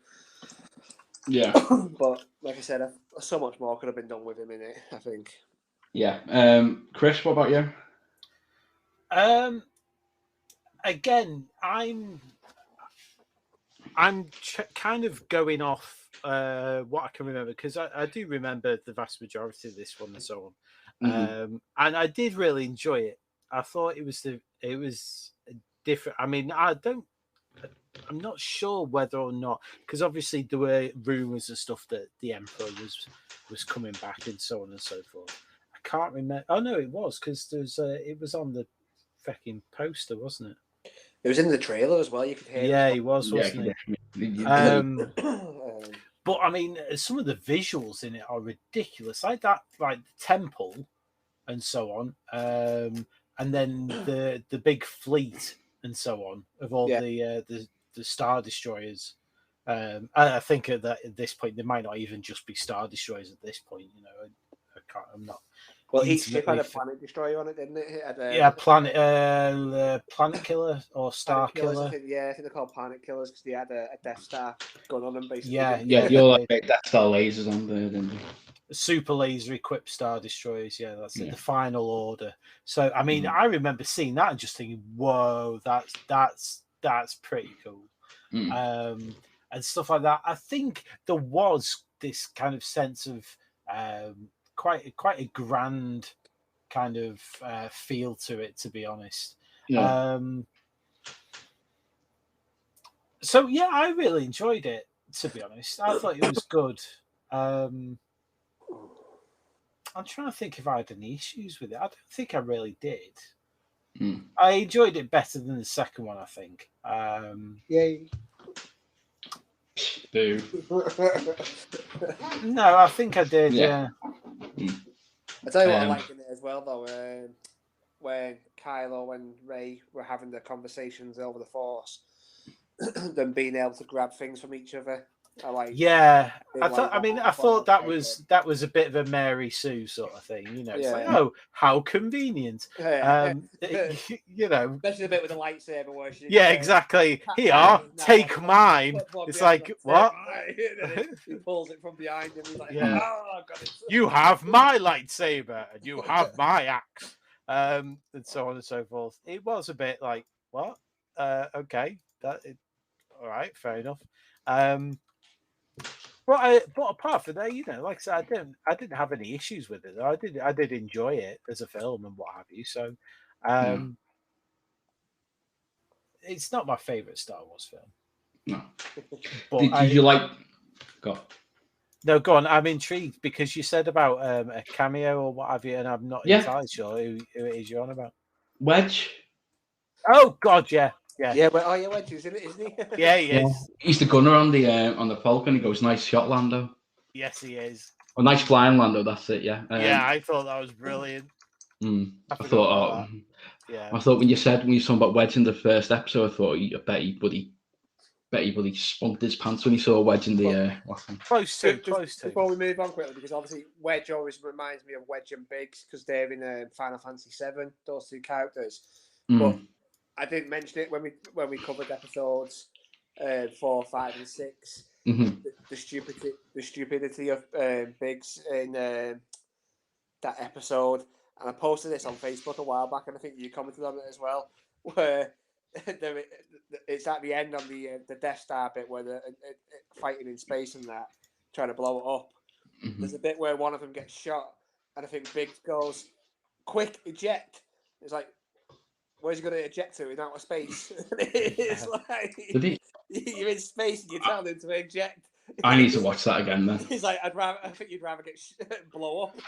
S4: Yeah.
S3: But like I said, so much more could have been done with him in it, I think.
S4: Yeah. Chris, what about you?
S5: Again, I'm kind of going off what I can remember, because I do remember the vast majority of this one and so on. And I did really enjoy it. I thought it was different. I mean, I'm not sure whether or not, because obviously there were rumors and stuff that the Emperor was coming back and so on and so forth. I can't remember. Oh no, it was, because it was on the fucking poster, wasn't it?
S3: It was in the trailer as well. You could hear.
S5: Yeah, he was, wasn't he? But I mean, some of the visuals in it are ridiculous, like that, like the temple and so on, and then the big fleet and so on of all the Star Destroyers. I think at this point, they might not even just be Star Destroyers at this point. You know, I'm not.
S3: Well, each ship had a planet destroyer on it, didn't it?
S5: Planet Killer or Star Killer.
S3: I think they're called Planet Killers because they had a Death Star gun on them, basically.
S4: Yeah, you're like Death Star lasers on there, didn't you?
S5: Super laser equipped Star Destroyers, that's it, the Final Order. So, I mean, I remember seeing that and just thinking, "Whoa, that's pretty cool," and stuff like that. I think there was this kind of sense of quite a grand kind of feel to it, to be honest. So yeah, I really enjoyed it, to be honest. I thought it was good. I'm trying to think if I had any issues with it. I don't think I really did. I enjoyed it better than the second one, I think.
S3: Yay.
S4: Boo.
S5: No, I think I did, yeah.
S3: I tell you what I liked in it as well, though, when Kylo and Rey were having their conversations over the Force, them being able to grab things from each other.
S5: I thought that was a bit of a Mary Sue sort of thing, you know. It's like, oh, how convenient. You know,
S3: especially the bit with the lightsaber where she
S5: exactly. Here, take mine. It's like, what?
S3: He pulls it from behind him. He's like, oh, got it.
S5: You have my lightsaber and you have my axe. And so on and so forth. It was a bit like, what? Okay. All right, fair enough. But apart from that, you know, like I said, I didn't have any issues with it. I did enjoy it as a film and what have you. So, it's not my favorite Star Wars film.
S4: No.
S5: But
S4: did you like? Go.
S5: No, go on. I'm intrigued because you said about a cameo or what have you, and I'm not entirely sure who it is you're on about.
S4: Wedge.
S5: Oh God, yeah.
S3: Yeah, but Wedge is in it, isn't he?
S5: Yeah, he is.
S4: He's the gunner on the Falcon. He goes, "Nice shot, Lando."
S5: Yes, he is.
S4: Oh, nice flying, Lando. That's it. Yeah.
S5: I thought that was brilliant.
S4: I thought
S5: Yeah.
S4: I thought when you were talking about Wedge in the first episode, I thought I bet he spunked his pants when he saw Wedge in the last one.
S5: Close to.
S3: Before we move on quickly, because obviously Wedge always reminds me of Wedge and Biggs because they're in Final Fantasy VII. Those two characters, but I didn't mention it when we covered episodes 4, 5, and 6. The stupidity of Biggs in that episode, and I posted this on Facebook a while back, and I think you commented on it as well, where it's at the end on the Death Star bit where they're fighting in space and that, trying to blow it up. There's a bit where one of them gets shot, and I think Biggs goes, "Quick, eject!" It's like, where's he going to eject to in outer space? It's like you're in space and you're telling him to eject.
S4: I need to watch that again, then.
S3: He's like, I think you'd rather get blow up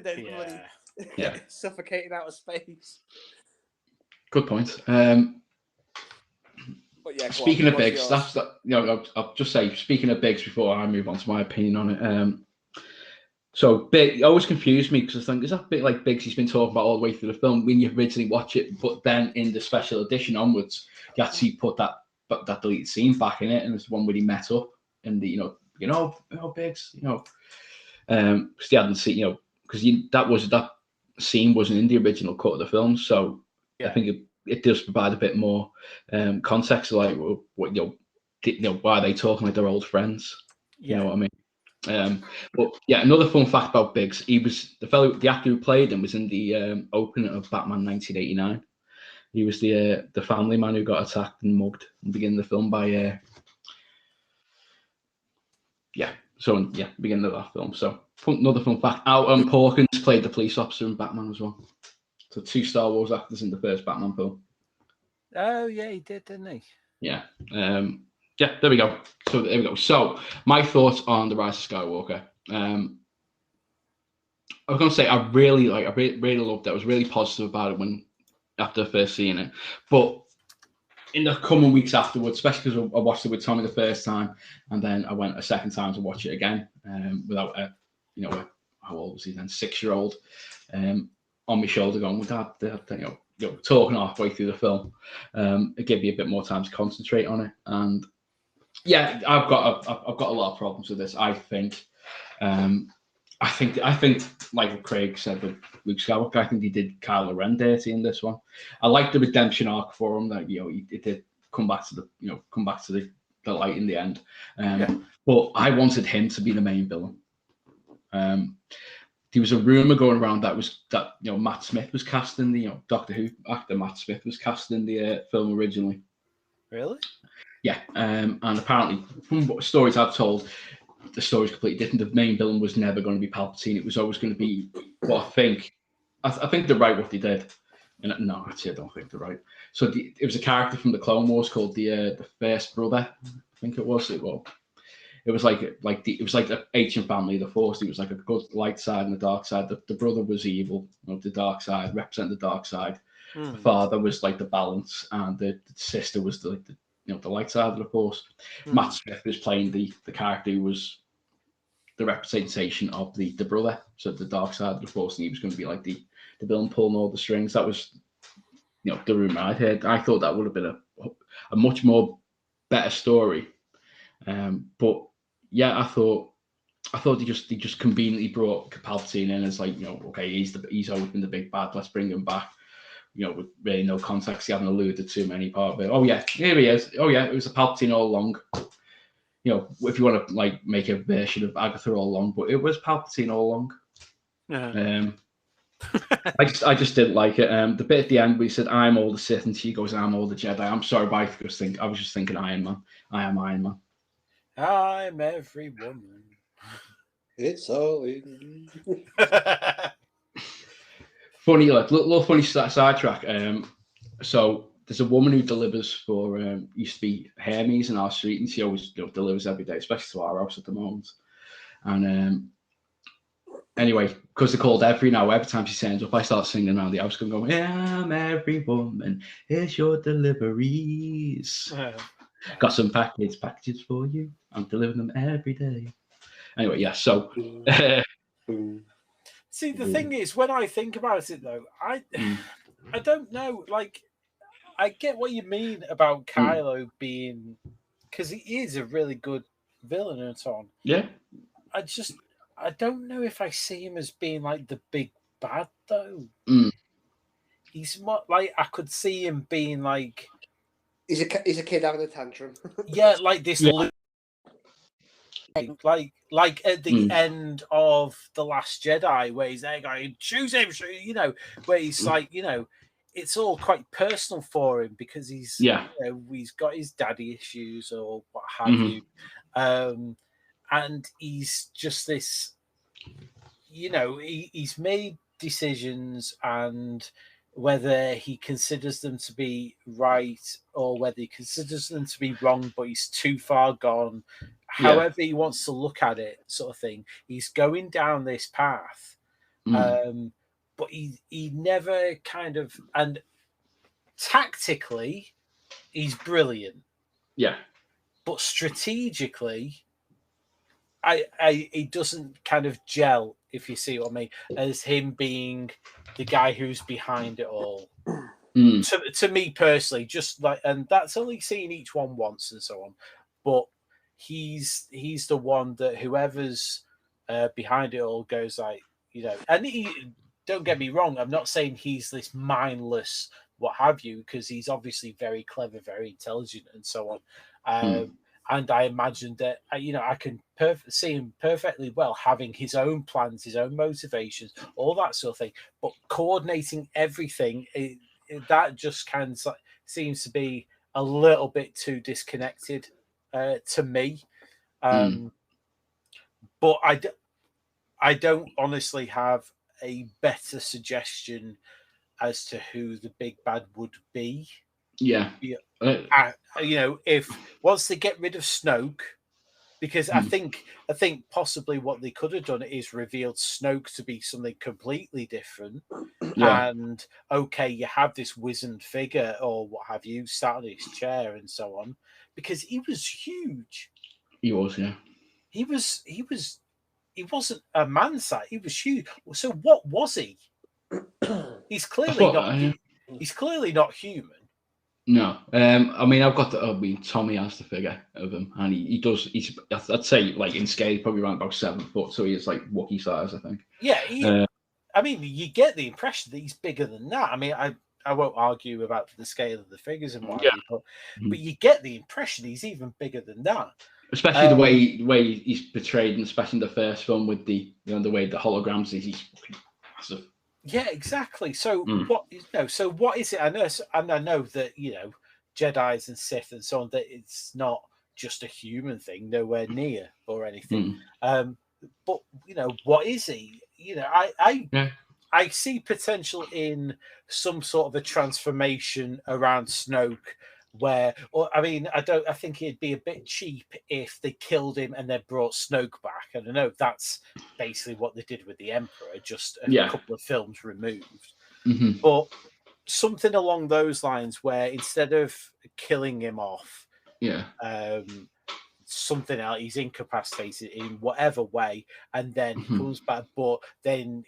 S3: than suffocating out of space.
S4: Good point.
S3: But yeah,
S4: speaking of Biggs, I'll just say, speaking of Biggs before I move on to my opinion on it. So Big always confused me because I think, is that a bit like Biggs he's been talking about all the way through the film when you originally watch it, but then in the special edition onwards, you actually put that deleted scene back in it, and it's the one where he met up and the Biggs, because he hadn't seen, because that scene wasn't in the original cut of the film, so I think it does provide a bit more context, like what why are they talking like they're old friends? You know what I mean? But yeah, another fun fact about Biggs, he was the actor who played him was in the opening of Batman 1989. He was the family man who got attacked and mugged in the beginning of the film by beginning of that film. So another fun fact. Alan Porkins played the police officer in Batman as well. So 2 Star Wars actors in the first Batman film.
S5: Oh yeah, he did, didn't he?
S4: Yeah. There we go. So my thoughts on the Rise of Skywalker. I was going to say I really loved it. I was really positive about it after first seeing it. But in the coming weeks afterwards, especially because I watched it with Tommy the first time, and then I went a second time to watch it again without how old was he then? 6-year-old on my shoulder going, with Dad, talking halfway through the film. It gave me a bit more time to concentrate on it, and yeah, I've got a lot of problems with this. I think like Craig said with Luke Skywalker, I think he did Kylo Ren dirty in this one. I like the redemption arc for him that he did come back to the light in the end. But I wanted him to be the main villain. There was a rumor going around that Matt Smith was cast in the Doctor Who actor Matt Smith was cast in the film originally.
S5: Really?
S4: Yeah, and apparently from what stories I've told, the story's completely different. The main villain was never going to be Palpatine. It was always going to be what I think they're right what they did. And no, actually, I don't think they're right. So it was a character from the Clone Wars called the First Brother. I think it was. It was like the ancient family of the Force. It was like a good light side and a dark side. The brother was evil. The dark side represented the dark side. The father was like the balance, and the sister was the light side of the Force. Matt Smith was playing the character who was the representation of the brother, so the dark side of the Force, and he was going to be like the villain pulling all the strings. That was the rumor I'd heard. I thought that would have been a much more better story. But yeah, I thought they just conveniently brought Palpatine in as okay, he's always been the big bad, let's bring him back. With really no context, he hadn't alluded to many part of it. Oh yeah, here he is. Oh yeah, it was a Palpatine all along. If you want to make a version of Agatha all along, but it was Palpatine all along.
S5: Yeah.
S4: I just didn't like it. The bit at the end where he said, "I'm all the Sith," and she goes, "I'm all the Jedi." I'm sorry, but I was just thinking Iron Man. I am Iron Man.
S5: I'm every woman.
S3: It's all in.
S4: Funny, little funny sidetrack. So there's a woman who delivers for used to be Hermes in our street, and she always delivers every day, especially to our house at the moment. And anyway, because they're called Every now, every time she turns up, I start singing around the house, going, "I'm every woman, here's your deliveries. Got some packages for you. I'm delivering them every day." Anyway, yeah. So.
S5: See, the thing is, when I think about it, though, I don't know. Like, I get what you mean about Kylo being, because he is a really good villain and so on.
S4: Yeah.
S5: I don't know if I see him as being like the big bad though. He's more like, I could see him being like,
S3: he's a kid having a tantrum.
S5: yeah, like this. Like at the end of The Last Jedi, where he's there going, choose him, you know, where he's like, you know, it's all quite personal for him because he's, you know, he's got his daddy issues or what have you, and he's just this, you know, he's made decisions, and whether he considers them to be right or whether he considers them to be wrong, but he's too far gone. However he wants to look at it, sort of thing. He's going down this path, but he never kind of, and tactically, he's brilliant.
S4: Yeah,
S5: but strategically, he doesn't kind of gel, if you see what I mean, as him being the guy who's behind it all. To me personally, just like, and that's only seeing each one once and so on, but he's the one that whoever's behind it all goes like, you know, and he, don't get me wrong, I'm not saying he's this mindless what have you, because he's obviously very clever, very intelligent and so on. And I imagine that, you know, I can see him perfectly well having his own plans, his own motivations, all that sort of thing. But coordinating everything, that just kind of seems to be a little bit too disconnected to me. But I don't honestly have a better suggestion as to who the big bad would be.
S4: Yeah.
S5: You know, if once they get rid of Snoke, because I think possibly what they could have done is revealed Snoke to be something completely different. And okay, you have this wizened figure or what have you, sat on his chair and so on, because he was huge.
S4: He was, yeah.
S5: He wasn't a man size. He was huge. So what was he? He's clearly not. He's clearly not human.
S4: No, I mean, Tommy has the figure of him, and he does. He's, I'd say, like in scale, he's probably around about 7 foot, so he's like Wookiee size, I think.
S5: Yeah, I mean, you get the impression that he's bigger than that. I mean, I won't argue about the scale of the figures and what, but you get the impression he's even bigger than that.
S4: Especially the way he's portrayed, and especially in the first film with the the way the holograms is, he's massive.
S5: Yeah, exactly. So what is it? I know that Jedis and Sith and so on, that it's not just a human thing, nowhere near or anything. But what is he? I see potential in some sort of a transformation around Snoke. I think it'd be a bit cheap if they killed him and then brought Snoke back. I don't know. That's basically what they did with the Emperor, just a couple of films removed. But something along those lines, where instead of killing him off, something else, he's incapacitated in whatever way, and then he comes back. But then,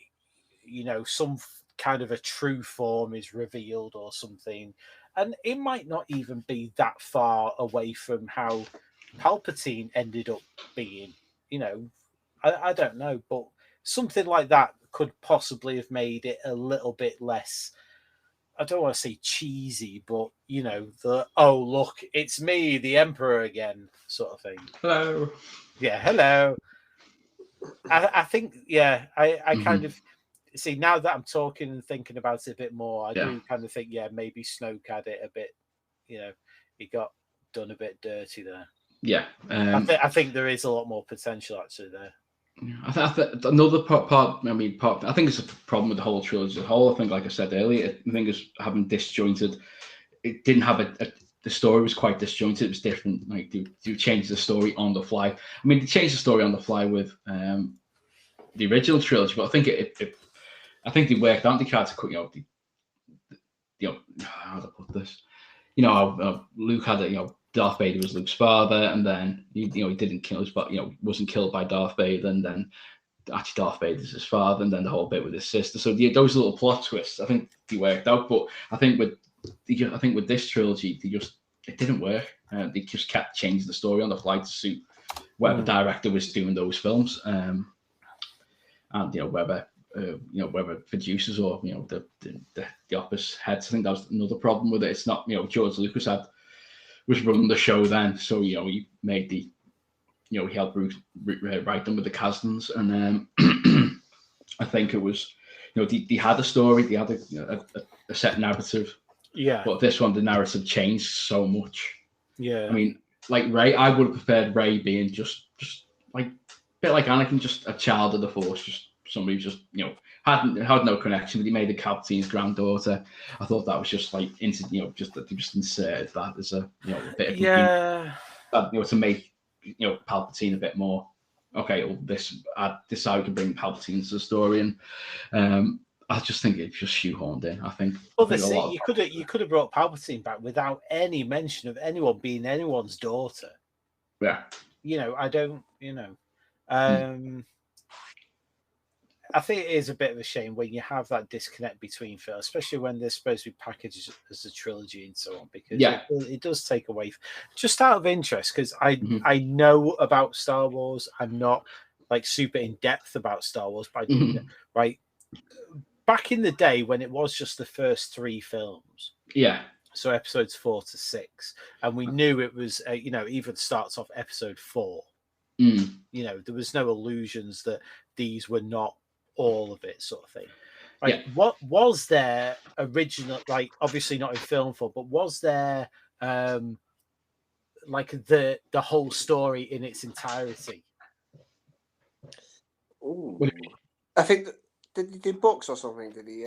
S5: some kind of a true form is revealed or something. And it might not even be that far away from how Palpatine ended up being. I don't know, but something like that could possibly have made it a little bit less, I don't want to say cheesy, but, look, it's me, the Emperor again, sort of thing.
S4: Hello.
S5: Yeah, hello. I think, I kind of... See, now that I'm talking and thinking about it a bit more, I do kind of think, maybe Snoke had it a bit, he got done a bit dirty there.
S4: Yeah.
S5: I think there is a lot more potential actually there.
S4: I think another part, I think it's a problem with the whole trilogy as a whole. I think, like I said earlier, I think it's having disjointed. It didn't have the story was quite disjointed. It was different. Like, do change the story on the fly. I mean, they changed the story on the fly with the original trilogy, but I think I think they worked out. They tried to cut, how to put this? Luke had Darth Vader was Luke's father, and then he didn't kill his, but wasn't killed by Darth Vader, and then actually Darth Vader's his father, and then the whole bit with his sister. So those little plot twists, I think they worked out. But I think with this trilogy, it didn't work. They just kept changing the story on the fly to suit whatever director was doing those films, and whether producers or the opposite heads. I think that was another problem with it. It's not George Lucas was running the show then, so he made the he helped write them with the Kasdans, and I think it was they had a story, they had a set narrative.
S5: Yeah.
S4: But this one, the narrative changed so much.
S5: Yeah.
S4: I mean, like Rey, I would have preferred Rey being just like a bit like Anakin, just a child of the Force, just somebody who just had no connection. But he made the Palpatine's granddaughter. I thought that was just like just that they just inserted that as a bit of to make Palpatine a bit more okay. Well, this how we can bring Palpatine to the story, and I just think it's just shoehorned in. I think.
S5: Well, you could have brought Palpatine back without any mention of anyone being anyone's daughter.
S4: Yeah.
S5: I don't. I think it is a bit of a shame when you have that disconnect between films, especially when they're supposed to be packaged as a trilogy and so on, because it does take away. Just out of interest, because I know about Star Wars, I'm not like super in depth about Star Wars, but I do right. Back in the day when it was just the first 3 films, so episodes 4 to 6, and we knew it was even starts off episode 4. There was no illusions that these were not all of it, sort of thing. Like, what was there original? Like, obviously not in film form, but was there like the whole story in its entirety?
S3: Ooh. I think. Did he do books or something? Did he?
S4: He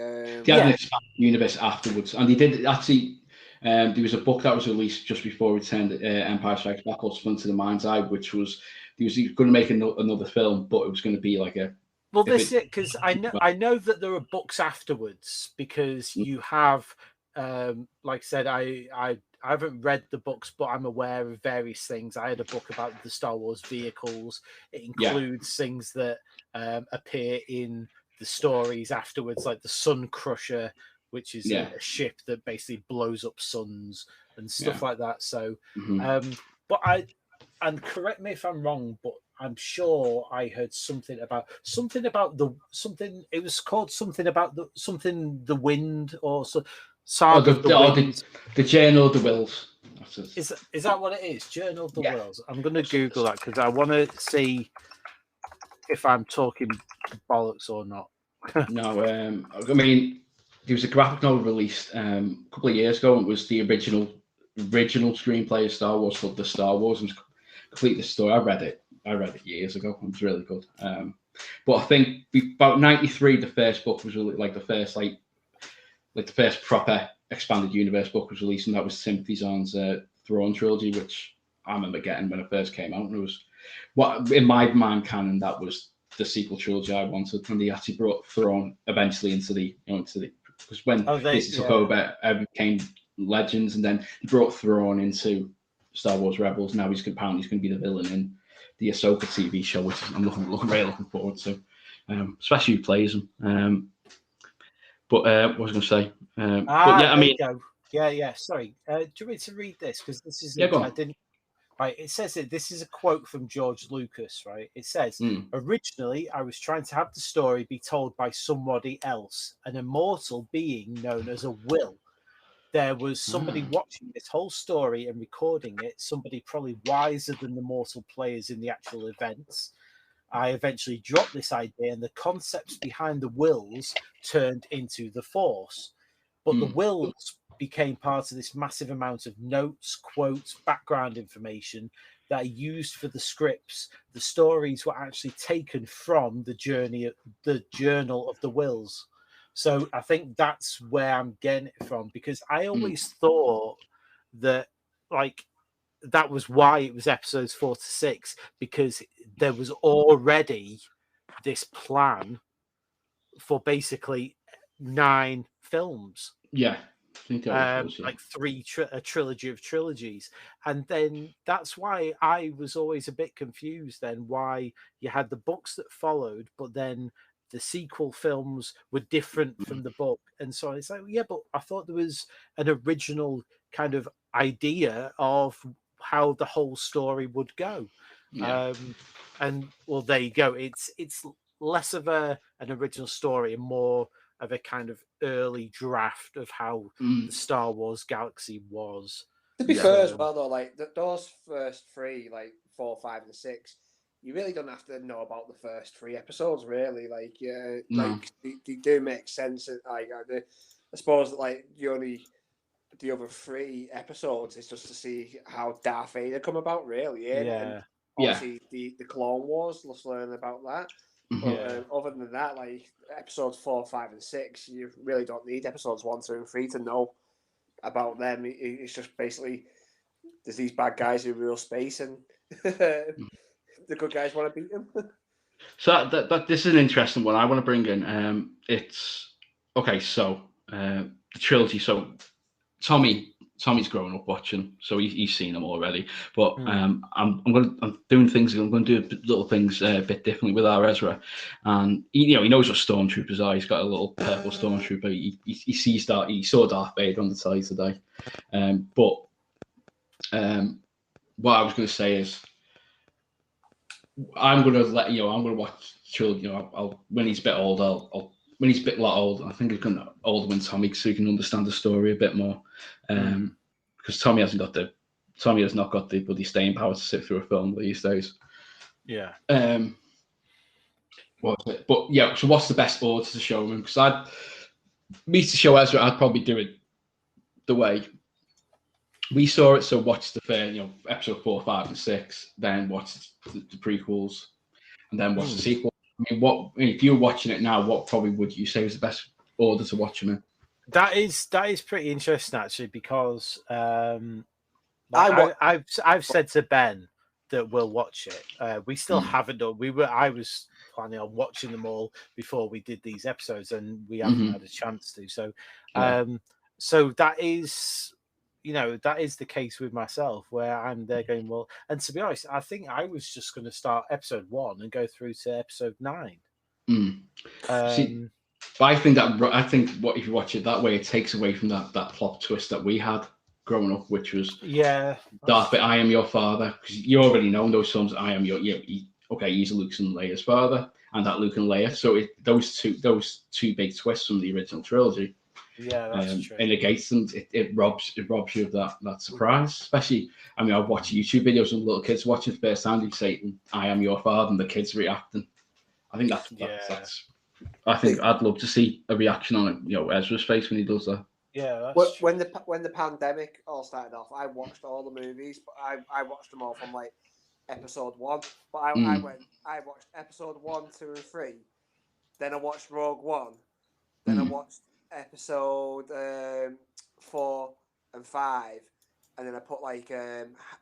S4: had an expanded universe afterwards, and he did actually. There was a book that was released just before Return to Empire Strikes Back, called Splinter the Mind's Eye, which was he was going to make another film, but it was going to be like a.
S5: Well, this is it, because I know that there are books afterwards, because you have, like I said, I haven't read the books, but I'm aware of various things. I had a book about the Star Wars vehicles. It includes things that appear in the stories afterwards, like the Sun Crusher, which is a ship that basically blows up suns and stuff like that. So, but and correct me if I'm wrong, but I'm sure I heard something about it was called something about the wind or so.
S4: The Journal of the Wills.
S5: Is that what it is? Journal of the Wills. I'm going to Google that because I want to see if I'm talking bollocks or not.
S4: No, I mean, there was a graphic novel released a couple of years ago. And it was the original screenplay of Star Wars called The Star Wars, and complete the story. I read it years ago. It was really good. But I think about 93, the first book was really like the first proper expanded universe book was released, and that was Timothy Zahn's Thrawn trilogy, which I remember getting when it first came out. And it was in my mind canon, that was the sequel trilogy I wanted, and they actually brought Thrawn eventually into the because when Disney took over, became Legends, and then they brought Thrawn into Star Wars Rebels. Now he's apparently going to be the villain in the Ahsoka TV show, which I'm really looking forward to, especially who plays him. But what was I going to say? But yeah, I mean,
S5: Sorry, do you want me to read this, because this is
S4: go on.
S5: I didn't. Right, it says that this is a quote from George Lucas, right? It says, originally, I was trying to have the story be told by somebody else, an immortal being known as a will. There was somebody watching this whole story and recording it, somebody probably wiser than the mortal players in the actual events. I eventually dropped this idea, and the concepts behind the wills turned into the Force. But the wills became part of this massive amount of notes, quotes, background information that are used for the scripts. The stories were actually taken from the Journal of the Wills. So I think that's where I'm getting it from, because I always thought that that was why it was episodes 4 to 6, because there was already this plan for basically 9 films.
S4: Yeah. think that was,
S5: like a trilogy of trilogies. And then that's why I was always a bit confused then why you had the books that followed, but then the sequel films were different from the book. And so it's like, yeah, but I thought there was an original kind of idea of how the whole story would go.
S4: Yeah.
S5: And well, there you go. It's less of an original story and more of a kind of early draft of how the Star Wars galaxy was.
S3: To be fair as well, though, like those first three, like 4, 5, and 6, you really don't have to know about the first 3 episodes, really. Like, like they do make sense. Like, I suppose that like the other 3 episodes is just to see how Darth Vader come about, really. And obviously the Clone Wars, let's learn about that. But other than that, like episodes 4, 5, and 6, you really don't need episodes 1, 2, and 3 to know about them. It's just basically there's these bad guys who rule space, and the good guys want to beat them.
S4: So that this is an interesting one I want to bring in. It's okay. So the trilogy. So Tommy's grown up watching, so he's seen them already. But I'm doing things. I'm going to do little things a bit differently with our Ezra, and he knows what stormtroopers are. He's got a little purple stormtrooper. He saw Darth Vader on the telly today. But what I was going to say is, I'm going to I'm going to watch trilogy. I'll when he's a bit older. When he's a lot older, I think he's going to older when Tommy, so he can understand the story a bit more. Because Tommy has not got the bloody staying power to sit through a film these days.
S5: Yeah.
S4: What was it? But yeah, so what's the best order to show him? Because to show Ezra, I'd probably do it the way we saw it. So watch the first, episode 4, 5, and 6, then watch the prequels, and then watch the sequel. I mean, if you're watching it now, what probably would you say was the best order to watch them in?
S5: That is pretty interesting actually, because I've said to Ben that we'll watch it. We still haven't done. I was planning on watching them all before we did these episodes, and we haven't had a chance to. So, so that is. That is the case with myself, where I'm there going, well, and to be honest, I think I was just going to start episode 1 and go through to episode 9.
S4: See, I think if you watch it that way, it takes away from that plot twist that we had growing up, which was Darth Vader, I am your father, because you already know in those films, I am he's Luke's and Leia's father, and that Luke and Leia. So those two big twists from the original trilogy.
S5: Yeah, that's true.
S4: It negates them. It robs you of that surprise. Especially, I mean, I've watched YouTube videos of little kids watching for the first time. They say, "I am your father," and the kids reacting. I think that's. I think I'd love to see a reaction on it. Ezra's face when he does that.
S5: Yeah,
S3: when the pandemic all started off, I watched all the movies, but I watched them all from like episode 1. But I watched episode 1, 2, and 3. Then I watched Rogue One. Then I watched episode 4 and 5, and then I put like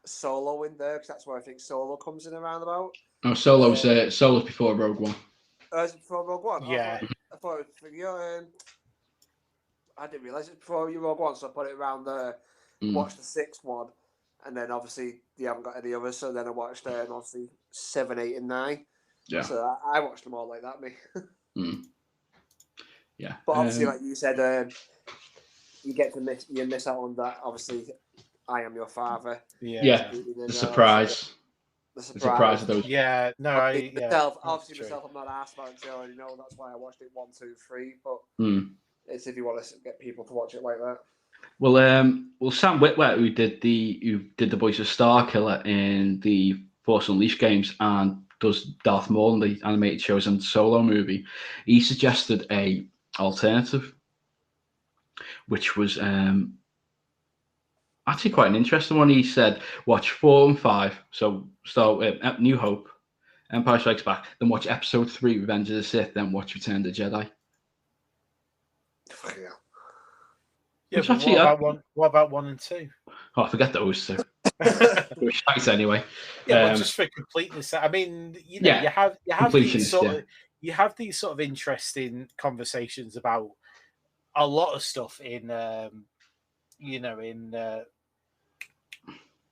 S3: Solo in there because that's where I think Solo comes in around about.
S4: Oh, Solo's before Rogue One.
S3: Is it before Rogue One?
S5: Yeah.
S3: I thought it was for you. I didn't realise it was before you Rogue One, so I put it around there. Watched the 6th one, and then obviously you haven't got any others, so then I watched obviously 7, 8, and 9. Yeah. So I watched them all like that, me.
S4: Yeah,
S3: but obviously, like you said, you miss out on that. Obviously, I am your father.
S4: Yeah, the surprise. The surprise of those.
S5: Yeah, no,
S3: myself, I'm not asked about it, so I already know. That's why I watched it 1, 2, 3. But it's if you want to get people to watch it like that.
S4: Well, Sam Witwer, who did the voice of Starkiller in the Force Unleashed games and does Darth Maul in the animated shows and Solo movie, he suggested a alternative, which was actually quite an interesting one. He said watch 4 and 5, so start with New Hope, Empire Strikes Back, then watch episode 3, Revenge of the Sith, then watch Return of the Jedi.
S5: Yeah, but actually, what about 1 and 2?
S4: Oh, I forget those two. Shite anyway.
S5: Yeah, well, just for completeness. I mean, you have these sort of interesting conversations about a lot of stuff in in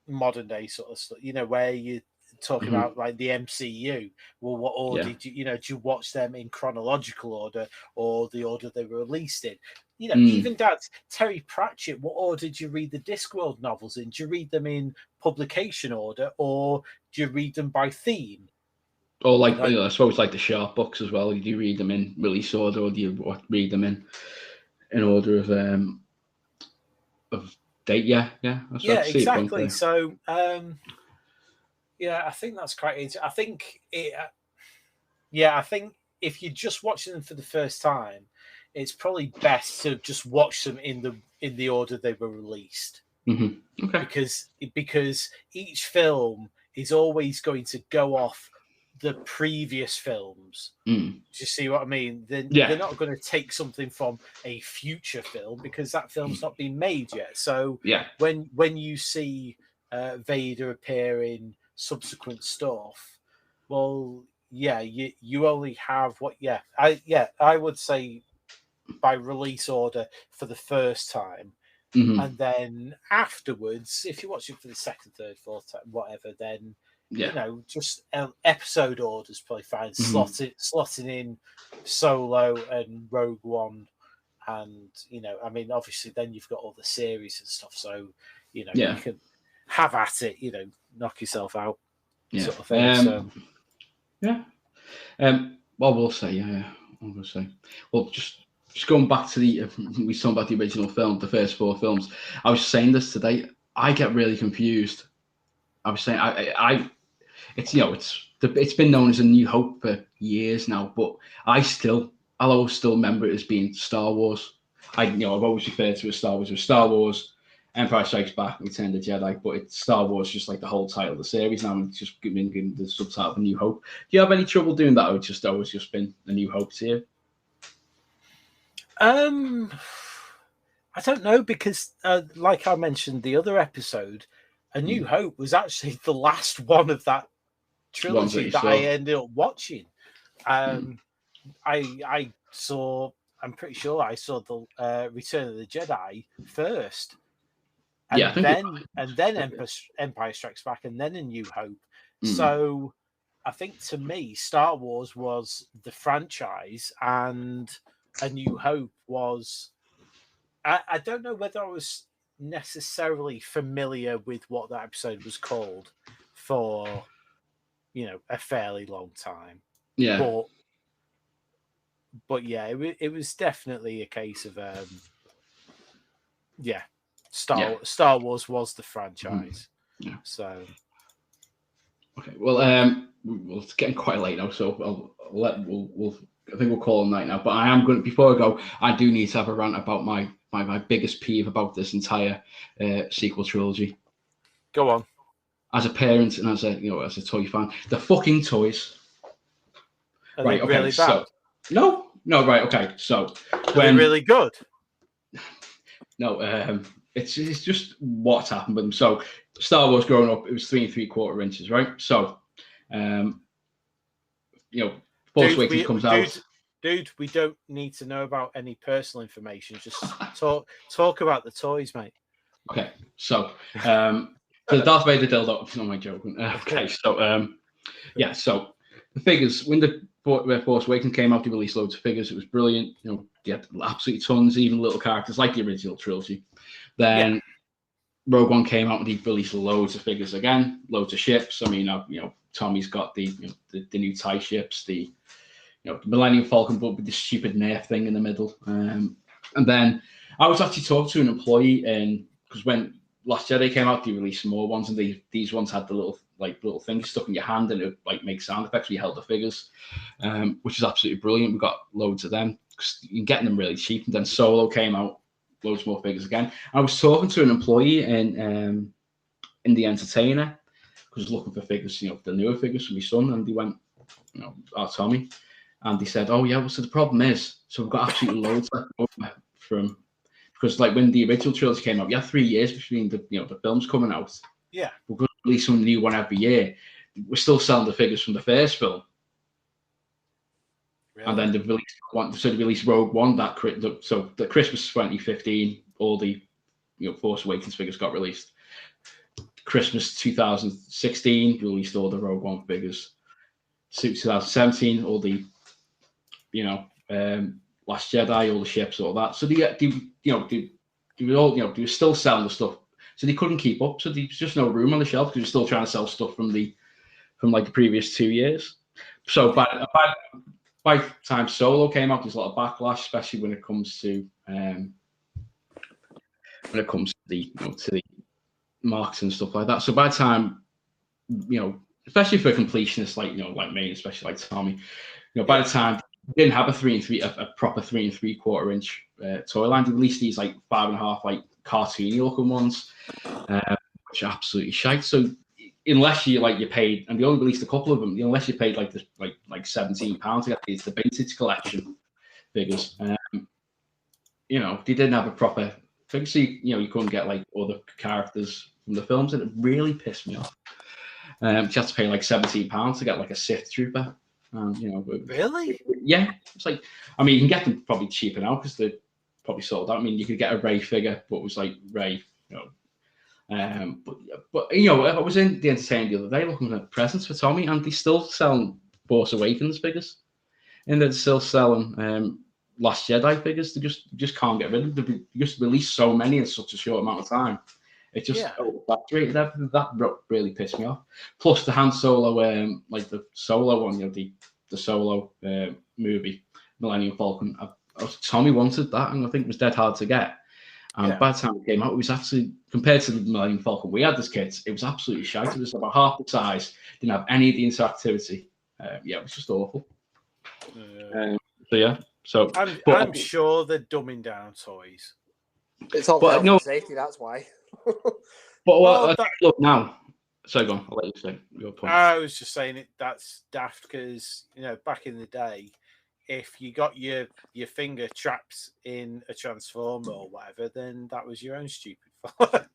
S5: modern day sort of stuff, where you talking about like the MCU. Well, what order do you watch them in chronological order or the order they were released in? Even that Terry Pratchett, what order do you read the Discworld novels in? Do you read them in publication order or do you read them by theme?
S4: Or like I suppose like the Sharp books as well. Do you read them in release order or do you read them in order of date? Yeah,
S5: exactly. So I think that's quite easy. I think I think if you're just watching them for the first time, it's probably best to just watch them in the order they were released.
S4: Mm-hmm. Okay.
S5: Because each film is always going to go off the previous films. Do you see what I mean? They're not going to take something from a future film because that film's not been made yet. So when you see Vader appear in subsequent stuff, well, you only have what I would say by release order for the first time. And then afterwards, if you watch it for the second, third, fourth time, whatever, then just episode orders probably fine. Slotting in Solo and Rogue One, and obviously then you've got all the series and stuff. So you can have at it. Knock yourself out, sort of thing.
S4: Well, we'll say, well, just going back to we talked about the original film, the first 4 films. I was saying this today. I get really confused. I was saying, it's been known as A New Hope for years now, but I'll always still remember it as being Star Wars. I've always referred to it as Star Wars. It was Star Wars, Empire Strikes Back, Return of the Jedi, but it's Star Wars, just like the whole title of the series now. It's just given the subtitle of A New Hope. Do you have any trouble doing that, or it's just always just been A New Hope to you?
S5: I don't know, because like I mentioned the other episode, A New Hope was actually the last one of that trilogy that I ended up watching. I'm pretty sure I saw the Return of the Jedi first, and then Empire Strikes Back, and then A New Hope. So I think to me, Star Wars was the franchise, and A New Hope was. I don't know whether I was necessarily familiar with what that episode was called for, a fairly long time.
S4: Yeah.
S5: But it was definitely a case of Star Wars was the franchise.
S4: Yeah.
S5: So
S4: okay, well, it's getting quite late now, so I think we'll call it night now. But I am going to, before I go, I do need to have a rant about my biggest peeve about this entire sequel trilogy.
S5: Go on.
S4: As a parent and as a toy fan, the fucking toys.
S5: Are they really bad?
S4: No, right, okay. So
S5: are they really good?
S4: No, it's just what's happened with them. So Star Wars growing up, it was 3 3/4 inches, right? So, Force Awakens comes out.
S5: Dude, we don't need to know about any personal information. Just talk about the toys, mate.
S4: Okay, so the Darth Vader dildo. No, I'm joking. Okay, so so the figures when the Force Awakens came out, they released loads of figures. It was brilliant. They had absolutely tons, even little characters like the original trilogy. Then Rogue One came out and they released loads of figures again, loads of ships. I mean, Tommy's got the new TIE ships, the Millennium Falcon, but with the stupid Nerf thing in the middle. And then I was actually talking to an employee, because when Last Jedi came out, they released some more ones, and these ones had the little things stuck in your hand, and it would make sound effects when you held the figures, which is absolutely brilliant. We got loads of them. You can get them really cheap. And then Solo came out, loads more figures again. I was talking to an employee in the Entertainer, because looking for figures, the newer figures for my son, and they went, Tommy. And they said, "Oh yeah, well, so the problem is, so we've got absolutely loads left over from, because like when the original trilogy came out, you had 3 years between the films coming out.
S5: Yeah,
S4: we're going to release some new one every year. We're still selling the figures from the first film, really? And then they released Rogue One. So the Christmas 2015, all the Force Awakens figures got released. Christmas 2016 released all the Rogue One figures. 2017 all the Last Jedi, all the ships, all that. So they were still selling the stuff. So they couldn't keep up. So there was just no room on the shelf because they were still trying to sell stuff from the previous 2 years. So by the time Solo came out, there's a lot of backlash, especially when it comes to the to the marks and stuff like that. So by the time, especially for completionists like me, especially like Tommy, by the time they didn't have a proper 3 3/4 inch toy line, they released these like 5.5 like cartoony looking ones, which are absolutely shite. So unless you paid, and they only released a couple of them, unless you paid like £17 to get these, the vintage collection figures, they didn't have a proper figure. So you couldn't get like other characters from the films, and it really pissed me off. You had to pay like £17 to get like a Sith trooper.
S5: Really?
S4: Yeah, it's like, I mean, you can get them probably cheaper now because they're probably sold out. I mean, you could get a Rey figure, but it was like Rey, but I was in the Entertainment the other day looking at presents for Tommy, and they're still selling Force Awakens figures, and they're still selling Last Jedi figures. They just can't get rid of them. They just released so many in such a short amount of time. It just that really pissed me off. Plus the Han Solo, like the Solo one, the Solo movie, Millennium Falcon. Tommy wanted that, and I think it was dead hard to get. And by the time it came out, it was actually, compared to the Millennium Falcon we had as kids, it was absolutely shite. It was about half the size, didn't have any of the interactivity. It was just awful. So
S5: I'm sure they're dumbing down toys.
S3: It's all health and safety, that's why.
S4: Look now. So go on, I'll let you say your point.
S5: I was just saying that's daft because back in the day, if you got your finger trapped in a transformer or whatever, then that was your own stupid fault.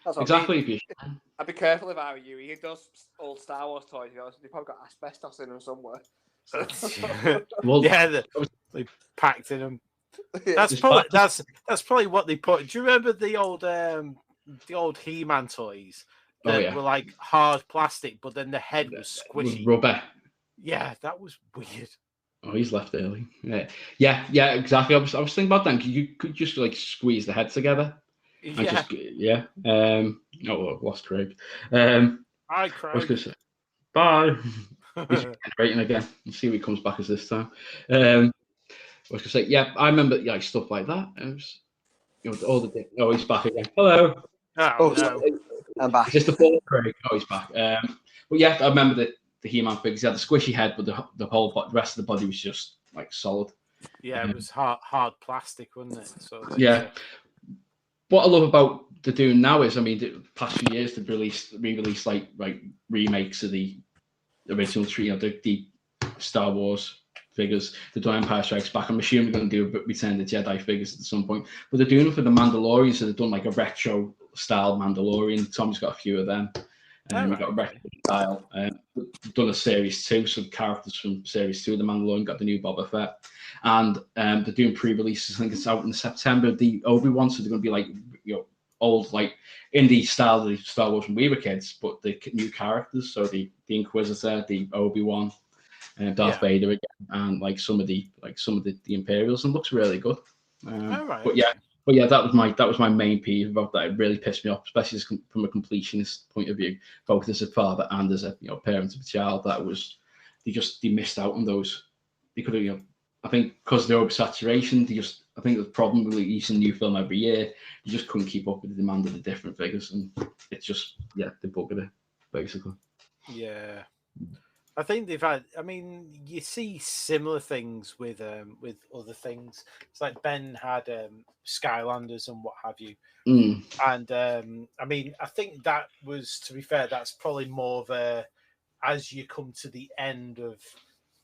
S4: Exactly.
S3: I'd be careful if I were you. You those old Star Wars toys, they probably got asbestos in them somewhere.
S4: Well,
S5: they packed in them. That's probably what they put. Do you remember the old He-Man toys that were like hard plastic, but then the head was squishy,
S4: rubber? Yeah,
S5: that was weird.
S4: Oh, he's left early. Yeah, exactly. I was thinking about that. You could just like squeeze the head together. I've lost Craig.
S5: Hi, Craig.
S4: I was going to say bye. He's rating again. We'll see if he comes back as this time. I was going to say, I remember like stuff like that. It was, all the oh, he's back again. Hello.
S5: Oh no.
S3: I'm back.
S4: Is this the full Craig? Oh, he's back. But yeah, I remember the He-Man figures. He had the squishy head, but the rest of the body was just like solid.
S5: Yeah, it was hard plastic, wasn't it? So
S4: What I love about the doing now is, I mean, the past few years they've re-released like remakes of the original the Star Wars figures. They've done Empire Strikes Back. I'm assuming they're going to do Return of the Jedi figures at some point. But they're doing them for the Mandalorian, so they've done like a retro style Mandalorian. Tom's got a few of them. We've got a retro style. We've done a series 2, some characters from series 2 of the Mandalorian, got the new Boba Fett. And they're doing pre-releases. I think it's out in September. The Obi-Wan, so they're going to be like old, like indie style of the Star Wars when we were kids, but the new characters. So the Inquisitor, the Obi-Wan, Darth Vader again, and like some of the Imperials, and looks really good. But that was my main peeve about that. It really pissed me off, especially from a completionist point of view, both as a father and as a parent of a child. That was they missed out on those. They could have I think because of the oversaturation, I think the problem with releasing a new film every year, you just couldn't keep up with the demand of the different figures, and it's just they buggered it basically.
S5: Yeah, I think they've had. I mean, you see similar things with other things. It's like Ben had Skylanders and what have you, and I mean, I think that was, to be fair, that's probably more of a as you come to the end of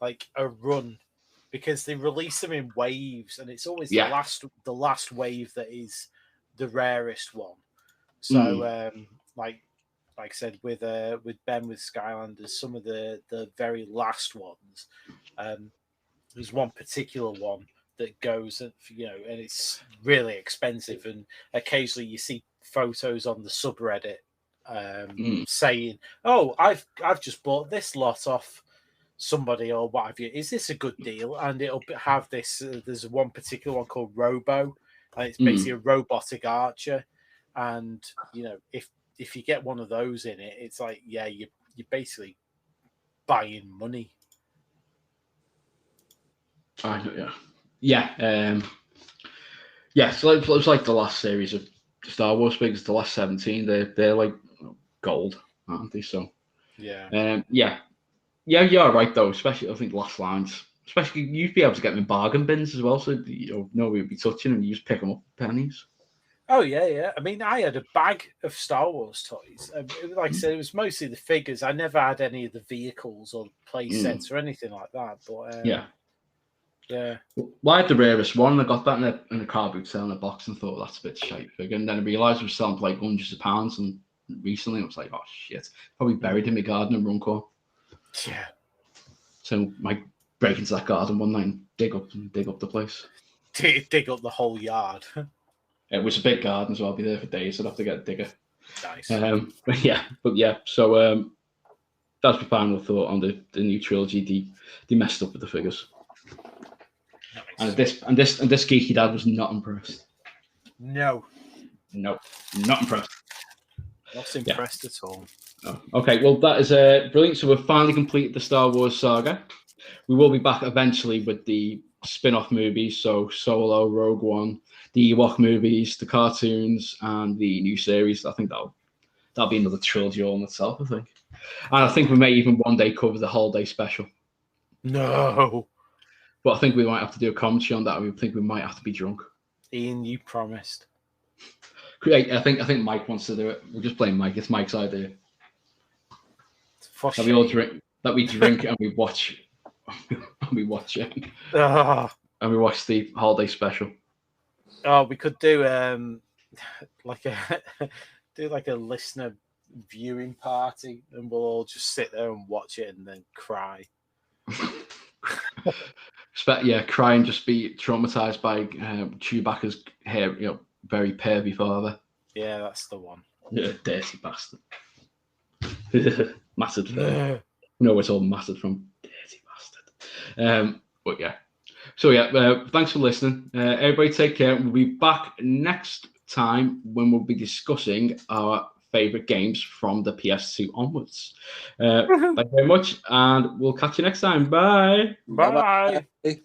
S5: like a run. Because they release them in waves, and it's always the last wave that is the rarest one. So, like I said, with Ben with Skylanders, some of the very last ones, there's one particular one that goes, and and it's really expensive. And occasionally you see photos on the subreddit saying, "Oh, I've just bought this lot off somebody or what have you. Is this a good deal?" And it'll have this. There's one particular one called Robo, and it's basically a robotic archer. And if you get one of those in it, it's like you're basically buying money.
S4: I know, yeah. So it's like the last series of Star Wars figures, the last 17. They're like gold, aren't they? So
S5: yeah.
S4: You're right though. Especially I think last lines. Especially you'd be able to get them in bargain bins as well, so nobody would be touching them. You just pick them up for pennies.
S5: Oh yeah. I mean, I had a bag of Star Wars toys. Like I said, it was mostly the figures. I never had any of the vehicles or play sets or anything like that. But
S4: yeah.
S5: Well,
S4: I had the rarest one. I got that in a car boot sale in a box and thought that's a bit shite figure. And then I realised it was selling for like hundreds of pounds. And recently I was like, oh shit, probably buried in my garden in Runcorn.
S5: Yeah.
S4: So I might break into that garden one night and dig up the place.
S5: Dig up the whole yard.
S4: It was a big garden, so I'll be there for days. I'd have to get a digger.
S5: Nice.
S4: But yeah. So that's my final thought on the new trilogy. They messed up with the figures.
S5: Nice.
S4: And this geeky dad was not impressed.
S5: No,
S4: not impressed.
S5: Not impressed at all.
S4: Oh, okay, well that is brilliant. So we've finally completed the Star Wars saga. We will be back eventually with the spin-off movies, so Solo, Rogue One, the Ewok movies, the cartoons, and the new series. I think that'll be another trilogy all in itself, I think. And I think we may even one day cover the holiday special.
S5: No.
S4: But I think we might have to do a commentary on that. I think we might have to be drunk.
S5: Ian, you promised.
S4: Great. I think Mike wants to do it. We'll just blame Mike. It's Mike's idea. That we all drink. That we drink and we watch. And we watch it. And we watch the holiday special.
S5: Oh, we could do like a listener viewing party, and we'll all just sit there and watch it and then cry.
S4: Cry and just be traumatized by Chewbacca's hair, very pervy father.
S5: Yeah, that's the one.
S4: Yeah, dirty bastard. Mattered from. No, it's all mattered from dirty bastard. But yeah. So yeah, thanks for listening. Everybody take care. We'll be back next time when we'll be discussing our favorite games from the PS2 onwards. Thank you very much, and we'll catch you next time. Bye.
S5: Bye.
S3: Bye.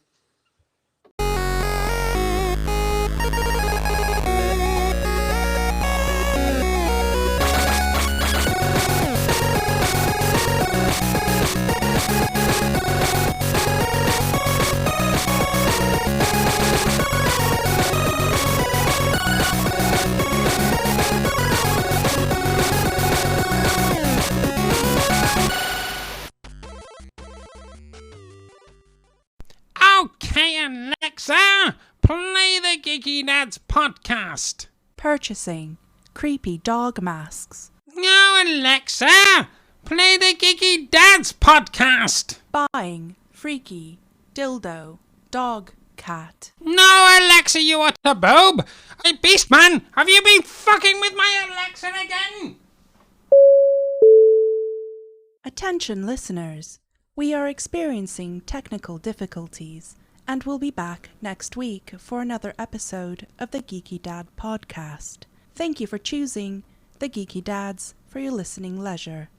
S2: Okay, Alexa, play the Geeky Dads podcast.
S1: Purchasing creepy dog masks.
S2: No, Alexa, play the Geeky Dads podcast.
S1: Buying freaky dildo dog cat.
S2: No, Alexa, you utter boob. Hey, Beastman, have you been fucking with my Alexa again?
S1: Attention listeners, we are experiencing technical difficulties and will be back next week for another episode of the Geeky Dad podcast. Thank you for choosing the Geeky Dads for your listening leisure.